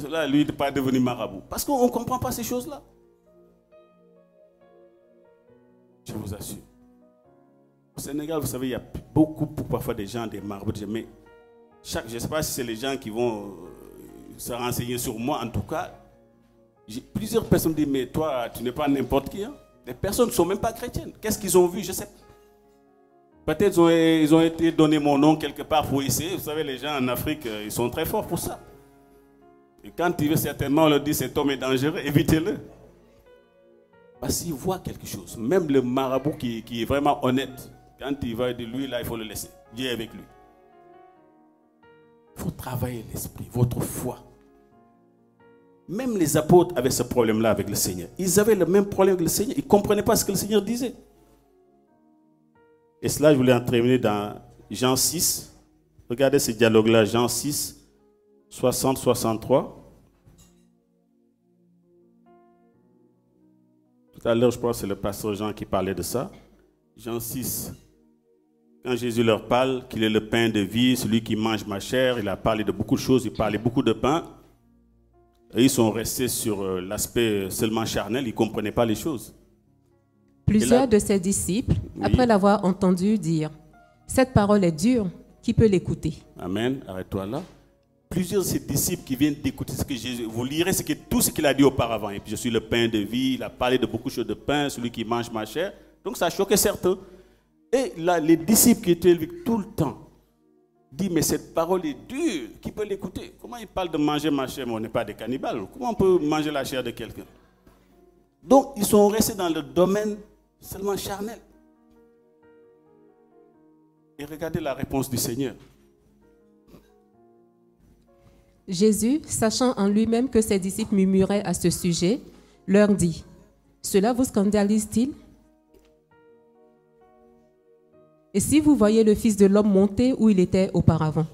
là, lui, il n'est pas devenu marabout. Parce qu'on ne comprend pas ces choses-là. Je vous assure. Au Sénégal, vous savez, il y a beaucoup, parfois des gens, des marabouts, mais je ne sais pas si c'est les gens qui vont se renseigner sur moi, en tout cas, Plusieurs personnes me disent, mais toi, tu n'es pas n'importe qui. Hein? Les personnes ne sont même pas chrétiennes. Qu'est-ce qu'ils ont vu? Je sais pas. Peut-être ils ont été donné mon nom quelque part pour essayer. Vous savez, les gens en Afrique, ils sont très forts pour ça. Et quand ils veulent certainement, on leur dit, cet homme est dangereux, évitez-le. Parce qu'il voit quelque chose. Même le marabout qui est vraiment honnête, quand il va de lui, là, il faut le laisser. Dieu est avec lui. Il faut travailler l'esprit, votre foi. Même les apôtres avaient ce problème-là avec le Seigneur. Ils avaient le même problème avec le Seigneur. Ils ne comprenaient pas ce que le Seigneur disait. Et cela, je voulais en terminer dans Jean 6. Regardez ce dialogue-là, Jean 6, 60-63. Tout à l'heure, je pense que c'est le pasteur Jean qui parlait de ça. Jean 6, quand Jésus leur parle qu'il est le pain de vie, celui qui mange ma chair, il a parlé de beaucoup de choses, il parlait beaucoup de pain. Et ils sont restés sur l'aspect seulement charnel, ils ne comprenaient pas les choses. Plusieurs de ses disciples, après l'avoir entendu dire, « Cette parole est dure, qui peut l'écouter ?» Amen, arrête-toi là. Plusieurs de ses disciples qui viennent d'écouter ce que Jésus... Vous lirez tout ce qu'il a dit auparavant. Et puis je suis le pain de vie, il a parlé de beaucoup de choses de pain, celui qui mange ma chair. Donc ça a choqué certains. Et là, les disciples qui étaient avec tout le temps, dit, mais cette parole est dure, qui peut l'écouter? Comment il parle de manger ma chair, mais on n'est pas des cannibales? Comment on peut manger la chair de quelqu'un? Donc, ils sont restés dans le domaine seulement charnel. Et regardez la réponse du Seigneur. Jésus, sachant en lui-même que ses disciples murmuraient à ce sujet, leur dit, « Cela vous scandalise-t-il? Et si vous voyez le Fils de l'homme monter où il était auparavant? »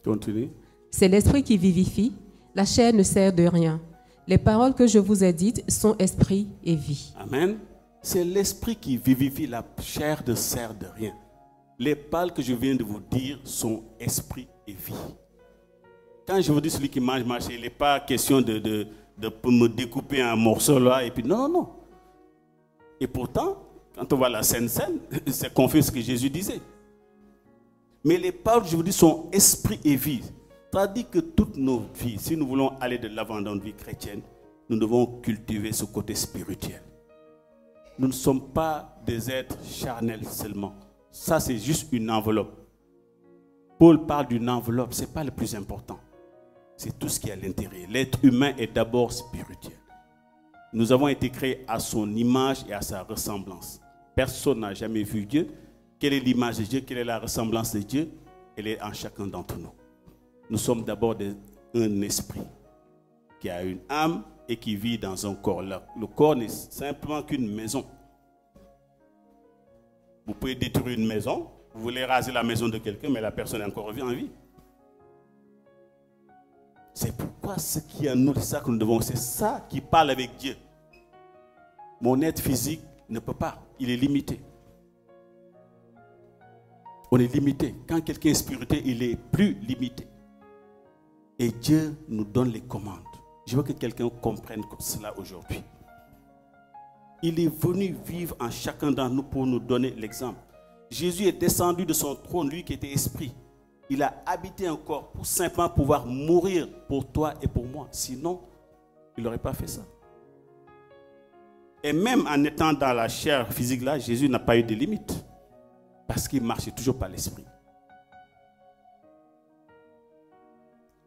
Continue. « C'est l'esprit qui vivifie, la chair ne sert de rien. Les paroles que je vous ai dites sont esprit et vie. » Amen. C'est l'esprit qui vivifie, la chair ne sert de rien. Les paroles que je viens de vous dire sont esprit et vie. Quand je vous dis celui qui mange ma chair, il n'est pas question de me découper un morceau là et puis non, non, non. Et pourtant, quand on voit la Sainte Seine, c'est confus ce que Jésus disait. Mais les paroles, je vous dis, sont esprit et vie. C'est-à-dire que toute nos vies, si nous voulons aller de l'avant dans notre vie chrétienne, nous devons cultiver ce côté spirituel. Nous ne sommes pas des êtres charnels seulement. Ça, c'est juste une enveloppe. Paul parle d'une enveloppe, ce n'est pas le plus important. C'est tout ce qui est à l'intérieur. L'être humain est d'abord spirituel. Nous avons été créés à son image et à sa ressemblance. Personne n'a jamais vu Dieu. Quelle est l'image de Dieu? Quelle est la ressemblance de Dieu? Elle est en chacun d'entre nous. Nous sommes d'abord un esprit qui a une âme et qui vit dans un corps. Le corps n'est simplement qu'une maison. Vous pouvez détruire une maison, vous voulez raser la maison de quelqu'un, mais la personne est encore en vie. C'est pourquoi ce qui est en nous, c'est ça que nous devons, c'est ça qui parle avec Dieu. Mon être physique ne peut pas, il est limité. On est limité. Quand quelqu'un est spirituel, il est plus limité. Et Dieu nous donne les commandes. Je veux que quelqu'un comprenne cela aujourd'hui. Il est venu vivre en chacun d'entre nous pour nous donner l'exemple. Jésus est descendu de son trône, lui qui était esprit. Il a habité un corps pour simplement pouvoir mourir pour toi et pour moi. Sinon, il n'aurait pas fait ça. Et même en étant dans la chair physique là, Jésus n'a pas eu de limite. Parce qu'il marchait toujours par l'esprit.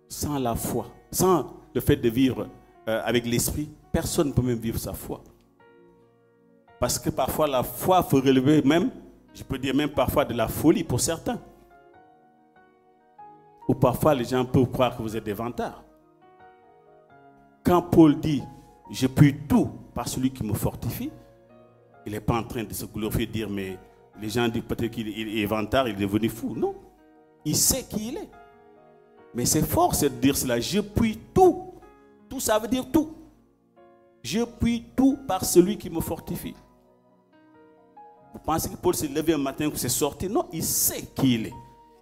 Sans la foi, sans le fait de vivre avec l'esprit, personne ne peut même vivre sa foi. Parce que parfois la foi faut relever même, je peux dire même parfois de la folie pour certains. Ou parfois les gens peuvent croire que vous êtes des vantards. Quand Paul dit « Je puis tout par celui qui me fortifie », il n'est pas en train de se glorifier, de dire « Mais les gens disent peut-être qu'il est vantard, il est devenu fou ». Non, il sait qui il est. Mais c'est fort c'est de dire cela. Je puis tout. Tout ça veut dire tout. Je puis tout par celui qui me fortifie. Vous pensez que Paul s'est levé un matin, que c'est sorti? Non, il sait qui il est.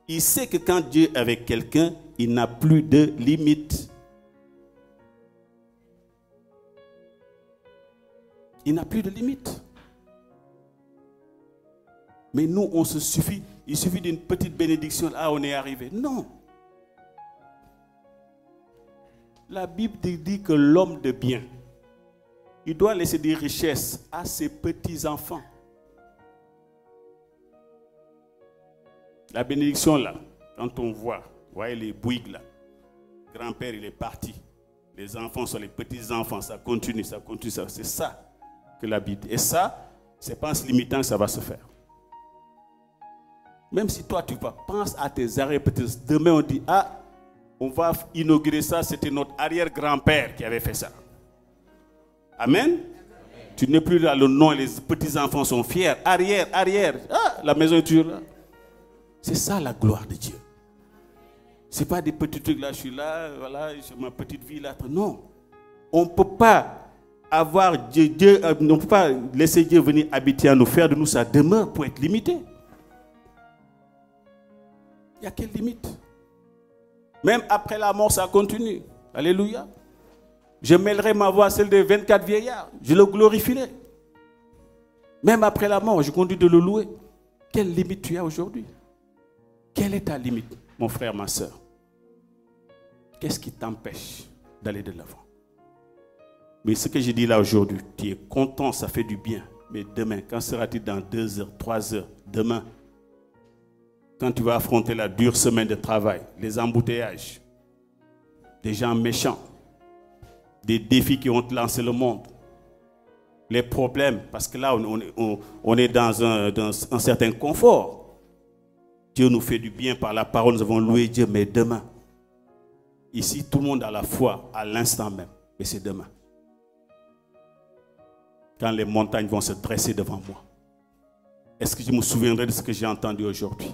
Il sait que quand Dieu est avec quelqu'un, il n'a plus de limite. Il n'a plus de limite. Mais nous, on se suffit. Il suffit d'une petite bénédiction. Ah, on est arrivé. Non. La Bible dit que l'homme de bien, il doit laisser des richesses à ses petits-enfants. La bénédiction là, quand on voit, vous voyez les Bouygues là, grand-père il est parti, les enfants sont les petits-enfants, ça continue, c'est ça que la Bible dit. Et ça, c'est pas en se limitant que ça va se faire. Même si toi tu vas, pense à tes arrière-petits. Demain on dit, ah, on va inaugurer ça, c'était notre arrière-grand-père qui avait fait ça. Amen. Amen. Tu n'es plus là, le nom et les petits-enfants sont fiers. Arrière, ah, la maison est toujours là. C'est ça la gloire de Dieu. Ce n'est pas des petits trucs là, je suis là, voilà, j'ai ma petite vie là. Non. On ne peut pas avoir Dieu, on ne peut pas laisser Dieu venir habiter à nous, faire de nous sa demeure pour être limité. Il y a quelle limite? Même après la mort, ça continue. Alléluia. Je mêlerai ma voix à celle des 24 vieillards. Je le glorifierai. Même après la mort, je continue de le louer. Quelle limite tu as aujourd'hui? Quelle est ta limite, mon frère, ma soeur? Qu'est-ce qui t'empêche d'aller de l'avant? Mais ce que je dis là aujourd'hui, tu es content, ça fait du bien. Mais demain, quand sera-t-il dans 2 heures, 3 heures? Demain, quand tu vas affronter la dure semaine de travail, les embouteillages, des gens méchants, des défis qui ont lancé le monde, les problèmes, parce que là, on est dans un certain confort. Dieu nous fait du bien par la parole, nous avons loué Dieu, mais demain, ici, tout le monde a la foi à l'instant même, mais c'est demain. Quand les montagnes vont se dresser devant moi, est-ce que je me souviendrai de ce que j'ai entendu aujourd'hui?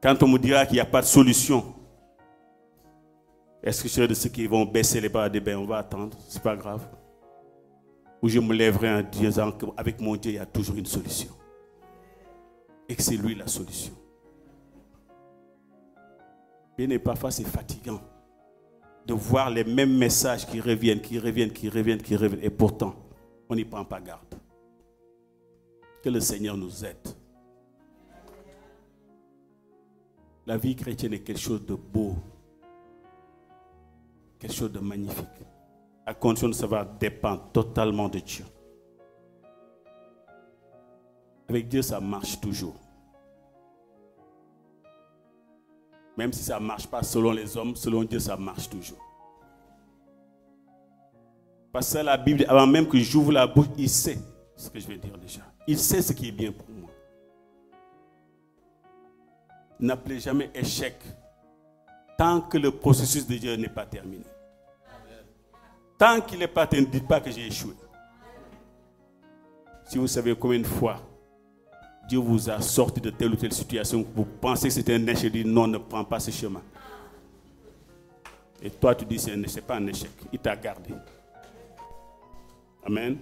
Quand on me dira qu'il n'y a pas de solution, est-ce que je serai de ceux qui vont baisser les bras et dire, ben, on va attendre, c'est pas grave? Ou je me lèverai en disant qu'avec mon Dieu, il y a toujours une solution. Et que c'est lui la solution. Bien et parfois c'est fatigant de voir les mêmes messages qui reviennent. Et pourtant, on n'y prend pas garde. Que le Seigneur nous aide. La vie chrétienne est quelque chose de beau. Quelque chose de magnifique. À condition de savoir dépendre totalement de Dieu. Avec Dieu, ça marche toujours. Même si ça ne marche pas selon les hommes, selon Dieu, ça marche toujours. Parce que la Bible, avant même que j'ouvre la bouche, il sait ce que je vais dire déjà. Il sait ce qui est bien pour moi. N'appelez jamais échec tant que le processus de Dieu n'est pas terminé. Tant qu'il n'est pas terminé, ne dites pas que j'ai échoué. Si vous savez combien de fois Dieu vous a sorti de telle ou telle situation, vous pensez que c'était un échec, dit non, ne prends pas ce chemin. Et toi, tu dis ce n'est pas un échec, il t'a gardé. Amen.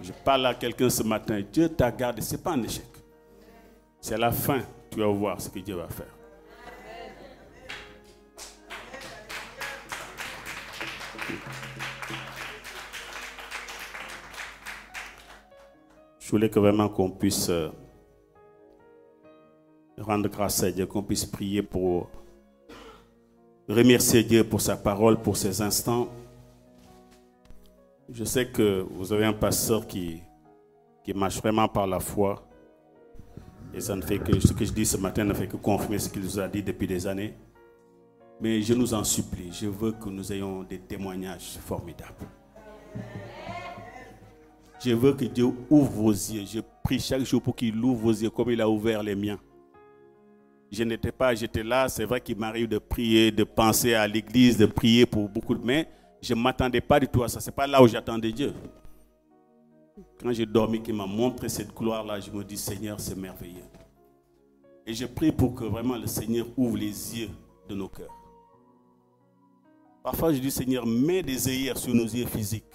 Je parle à quelqu'un ce matin, Dieu t'a gardé, ce n'est pas un échec. C'est à la fin, tu vas voir ce que Dieu va faire. Je voulais que vraiment qu'on puisse rendre grâce à Dieu, qu'on puisse prier pour remercier Dieu pour sa parole, pour ces instants. Je sais que vous avez un pasteur qui marche vraiment par la foi. Et ça ne fait que, ce que je dis ce matin ne fait que confirmer ce qu'il nous a dit depuis des années. Mais je nous en supplie, je veux que nous ayons des témoignages formidables. Je veux que Dieu ouvre vos yeux. Je prie chaque jour pour qu'il ouvre vos yeux comme il a ouvert les miens. J'étais là, c'est vrai qu'il m'arrive de prier, de penser à l'église, de prier pour beaucoup, mais je ne m'attendais pas du tout à ça. Ce n'est pas là où j'attendais Dieu. Quand j'ai dormi, qu'il m'a montré cette gloire-là, je me dis, Seigneur, c'est merveilleux. Et je prie pour que vraiment le Seigneur ouvre les yeux de nos cœurs. Parfois, je dis, Seigneur, mets des œillères sur nos yeux physiques.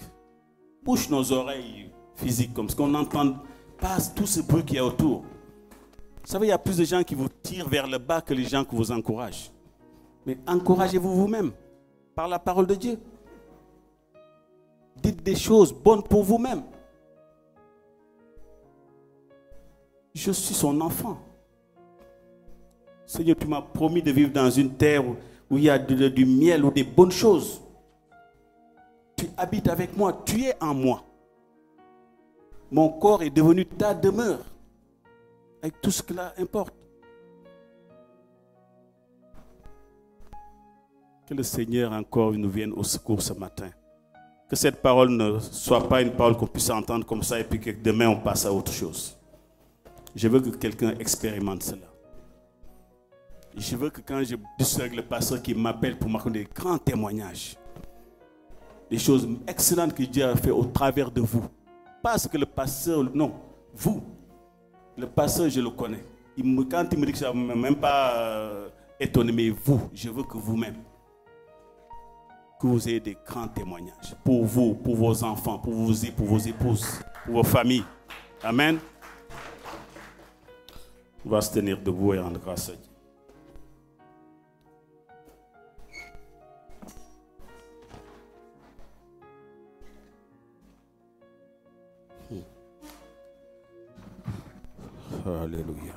Bouche nos oreilles physiques, comme ce qu'on n'entend pas tout ce bruit qu'il y a autour. Vous savez, il y a plus de gens qui vous tirent vers le bas que les gens qui vous encouragent. Mais encouragez-vous vous-même par la parole de Dieu. Dites des choses bonnes pour vous-même. Je suis son enfant. Seigneur, tu m'as promis de vivre dans une terre où il y a du miel ou des bonnes choses. Tu habites avec moi, tu es en moi. Mon corps est devenu ta demeure, avec tout ce que cela importe. Que le Seigneur encore nous vienne au secours ce matin. Que cette parole ne soit pas une parole qu'on puisse entendre comme ça et puis que demain on passe à autre chose. Je veux que quelqu'un expérimente cela. Je veux que quand je discute avec le pasteur qui m'appelle pour m'accorder des grands témoignages, des choses excellentes que Dieu a fait au travers de vous. Pas ce que le pasteur, non, vous. Le pasteur, je le connais. Quand il me dit que ça ne m'a même pas étonné, mais vous, je veux que vous-même, que vous ayez des grands témoignages pour vous, pour vos enfants, pour vos épouses, pour vos familles. Amen. On va se tenir debout et rendre grâce à Dieu. Alléluia.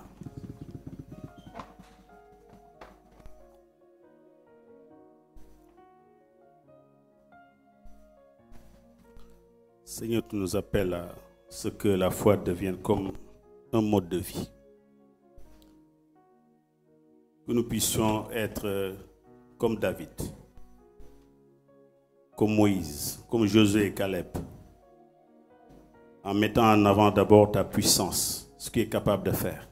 Seigneur, tu nous appelles à ce que la foi devienne comme un mode de vie. Que nous puissions être comme David, comme Moïse, comme Josué et Caleb, en mettant en avant d'abord ta puissance, ce qui est capable de faire.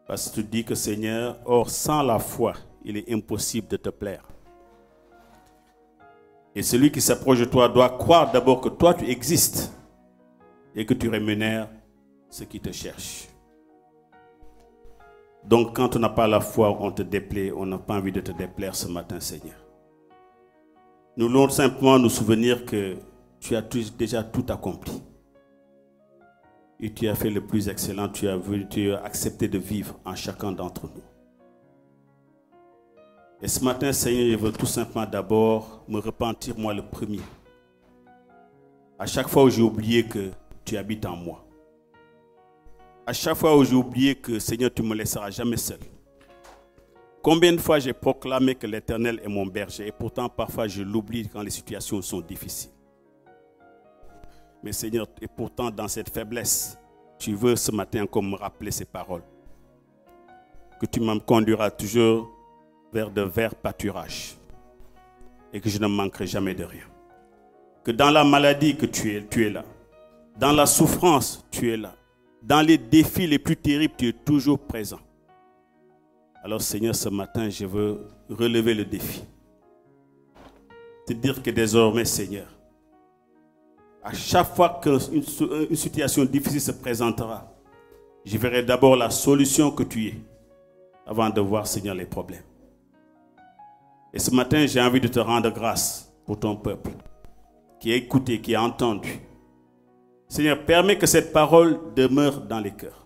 Parce que tu dis que Seigneur, or sans la foi, il est impossible de te plaire. Et celui qui s'approche de toi doit croire d'abord que toi tu existes et que tu rémunères ceux qui te cherchent. Donc quand on n'a pas la foi, on te déplaît, on n'a pas envie de te déplaire ce matin, Seigneur. Nous voulons simplement nous souvenir que tu as déjà tout accompli. Et tu as fait le plus excellent, tu as accepté de vivre en chacun d'entre nous. Et ce matin, Seigneur, je veux tout simplement d'abord me repentir, moi le premier. À chaque fois où j'ai oublié que tu habites en moi. À chaque fois où j'ai oublié que, Seigneur, tu ne me laisseras jamais seul. Combien de fois j'ai proclamé que l'Éternel est mon berger et pourtant parfois je l'oublie quand les situations sont difficiles. Mais Seigneur, et pourtant dans cette faiblesse, tu veux ce matin encore me rappeler ces paroles. Que tu me conduiras toujours vers de verts pâturages. Et que je ne manquerai jamais de rien. Que dans la maladie que tu es là. Dans la souffrance, tu es là. Dans les défis les plus terribles, tu es toujours présent. Alors Seigneur, ce matin, je veux relever le défi. Te dire que désormais, Seigneur, à chaque fois qu'une situation difficile se présentera, je verrai d'abord la solution que tu es, avant de voir, Seigneur, les problèmes. Et ce matin, j'ai envie de te rendre grâce pour ton peuple, qui a écouté, qui a entendu. Seigneur, permets que cette parole demeure dans les cœurs.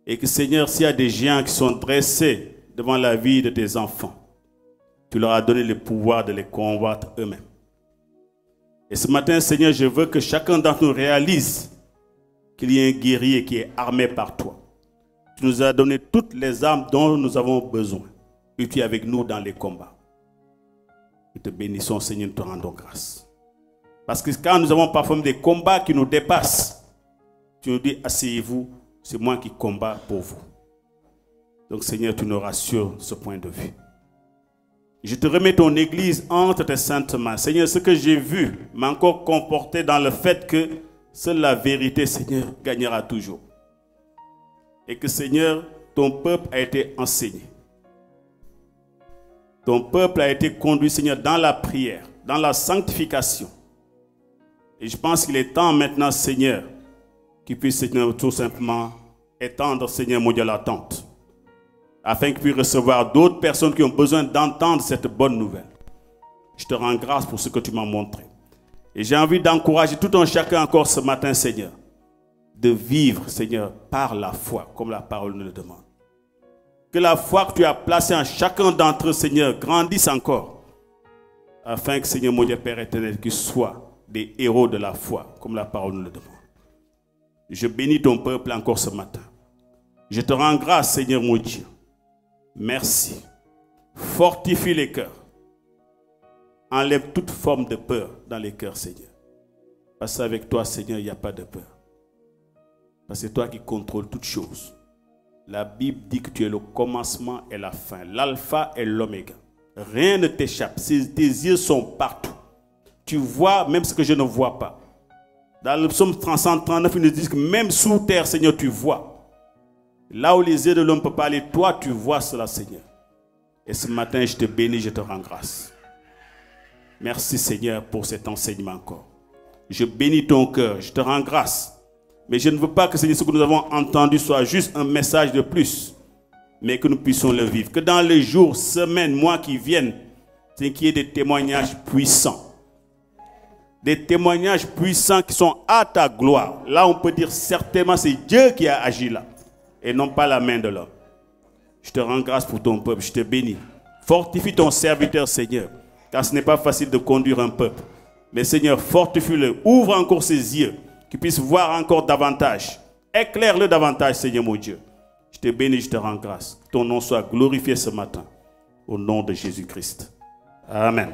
Et que, Seigneur, s'il y a des géants qui sont dressés devant la vie de tes enfants, tu leur as donné le pouvoir de les combattre eux-mêmes. Et ce matin, Seigneur, je veux que chacun d'entre nous réalise qu'il y a un guerrier qui est armé par toi. Tu nous as donné toutes les armes dont nous avons besoin. Et tu es avec nous dans les combats. Nous te bénissons, Seigneur, nous te rendons grâce. Parce que quand nous avons parfois des combats qui nous dépassent, tu nous dis, asseyez-vous, c'est moi qui combats pour vous. Donc, Seigneur, tu nous rassures ce point de vue. Je te remets ton église entre tes saintes mains. Seigneur, ce que j'ai vu m'a encore conforté dans le fait que seule la vérité, Seigneur, gagnera toujours. Et que, Seigneur, ton peuple a été enseigné. Ton peuple a été conduit, Seigneur, dans la prière, dans la sanctification. Et je pense qu'il est temps maintenant, Seigneur, qu'il puisse, Seigneur, tout simplement étendre, Seigneur, mon Dieu, l'attente. Afin qu'il puisse recevoir d'autres personnes qui ont besoin d'entendre cette bonne nouvelle. Je te rends grâce pour ce que tu m'as montré. Et j'ai envie d'encourager tout un chacun encore ce matin, Seigneur, de vivre, Seigneur, par la foi, comme la parole nous le demande. Que la foi que tu as placée en chacun d'entre eux, Seigneur, grandisse encore. Afin que, Seigneur, mon Dieu, Père éternel, qu'ils soient des héros de la foi, comme la parole nous le demande. Je bénis ton peuple encore ce matin. Je te rends grâce, Seigneur, mon Dieu. Merci. Fortifie les cœurs. Enlève toute forme de peur dans les cœurs, Seigneur. Parce qu'avec toi, Seigneur, il n'y a pas de peur. Parce que c'est toi qui contrôles toutes choses. La Bible dit que tu es le commencement et la fin, l'alpha et l'oméga. Rien ne t'échappe. Tes yeux sont partout. Tu vois même ce que je ne vois pas. Dans le psaume 139, il nous dit que même sous terre, Seigneur, tu vois. Là où les yeux de l'homme ne peuvent pas aller, toi, tu vois cela, Seigneur. Et ce matin, je te bénis, je te rends grâce. Merci, Seigneur, pour cet enseignement encore. Je bénis ton cœur, je te rends grâce. Mais je ne veux pas que ce que nous avons entendu soit juste un message de plus, mais que nous puissions le vivre. Que dans les jours, semaines, mois qui viennent, c'est qu'il y ait des témoignages puissants. Des témoignages puissants qui sont à ta gloire. Là, on peut dire certainement c'est Dieu qui a agi là, et non pas la main de l'homme. Je te rends grâce pour ton peuple, je te bénis. Fortifie ton serviteur, Seigneur, car ce n'est pas facile de conduire un peuple. Mais Seigneur, fortifie-le, ouvre encore ses yeux, qu'il puisse voir encore davantage. Éclaire-le davantage, Seigneur mon Dieu. Je te bénis, je te rends grâce. Que ton nom soit glorifié ce matin. Au nom de Jésus-Christ. Amen.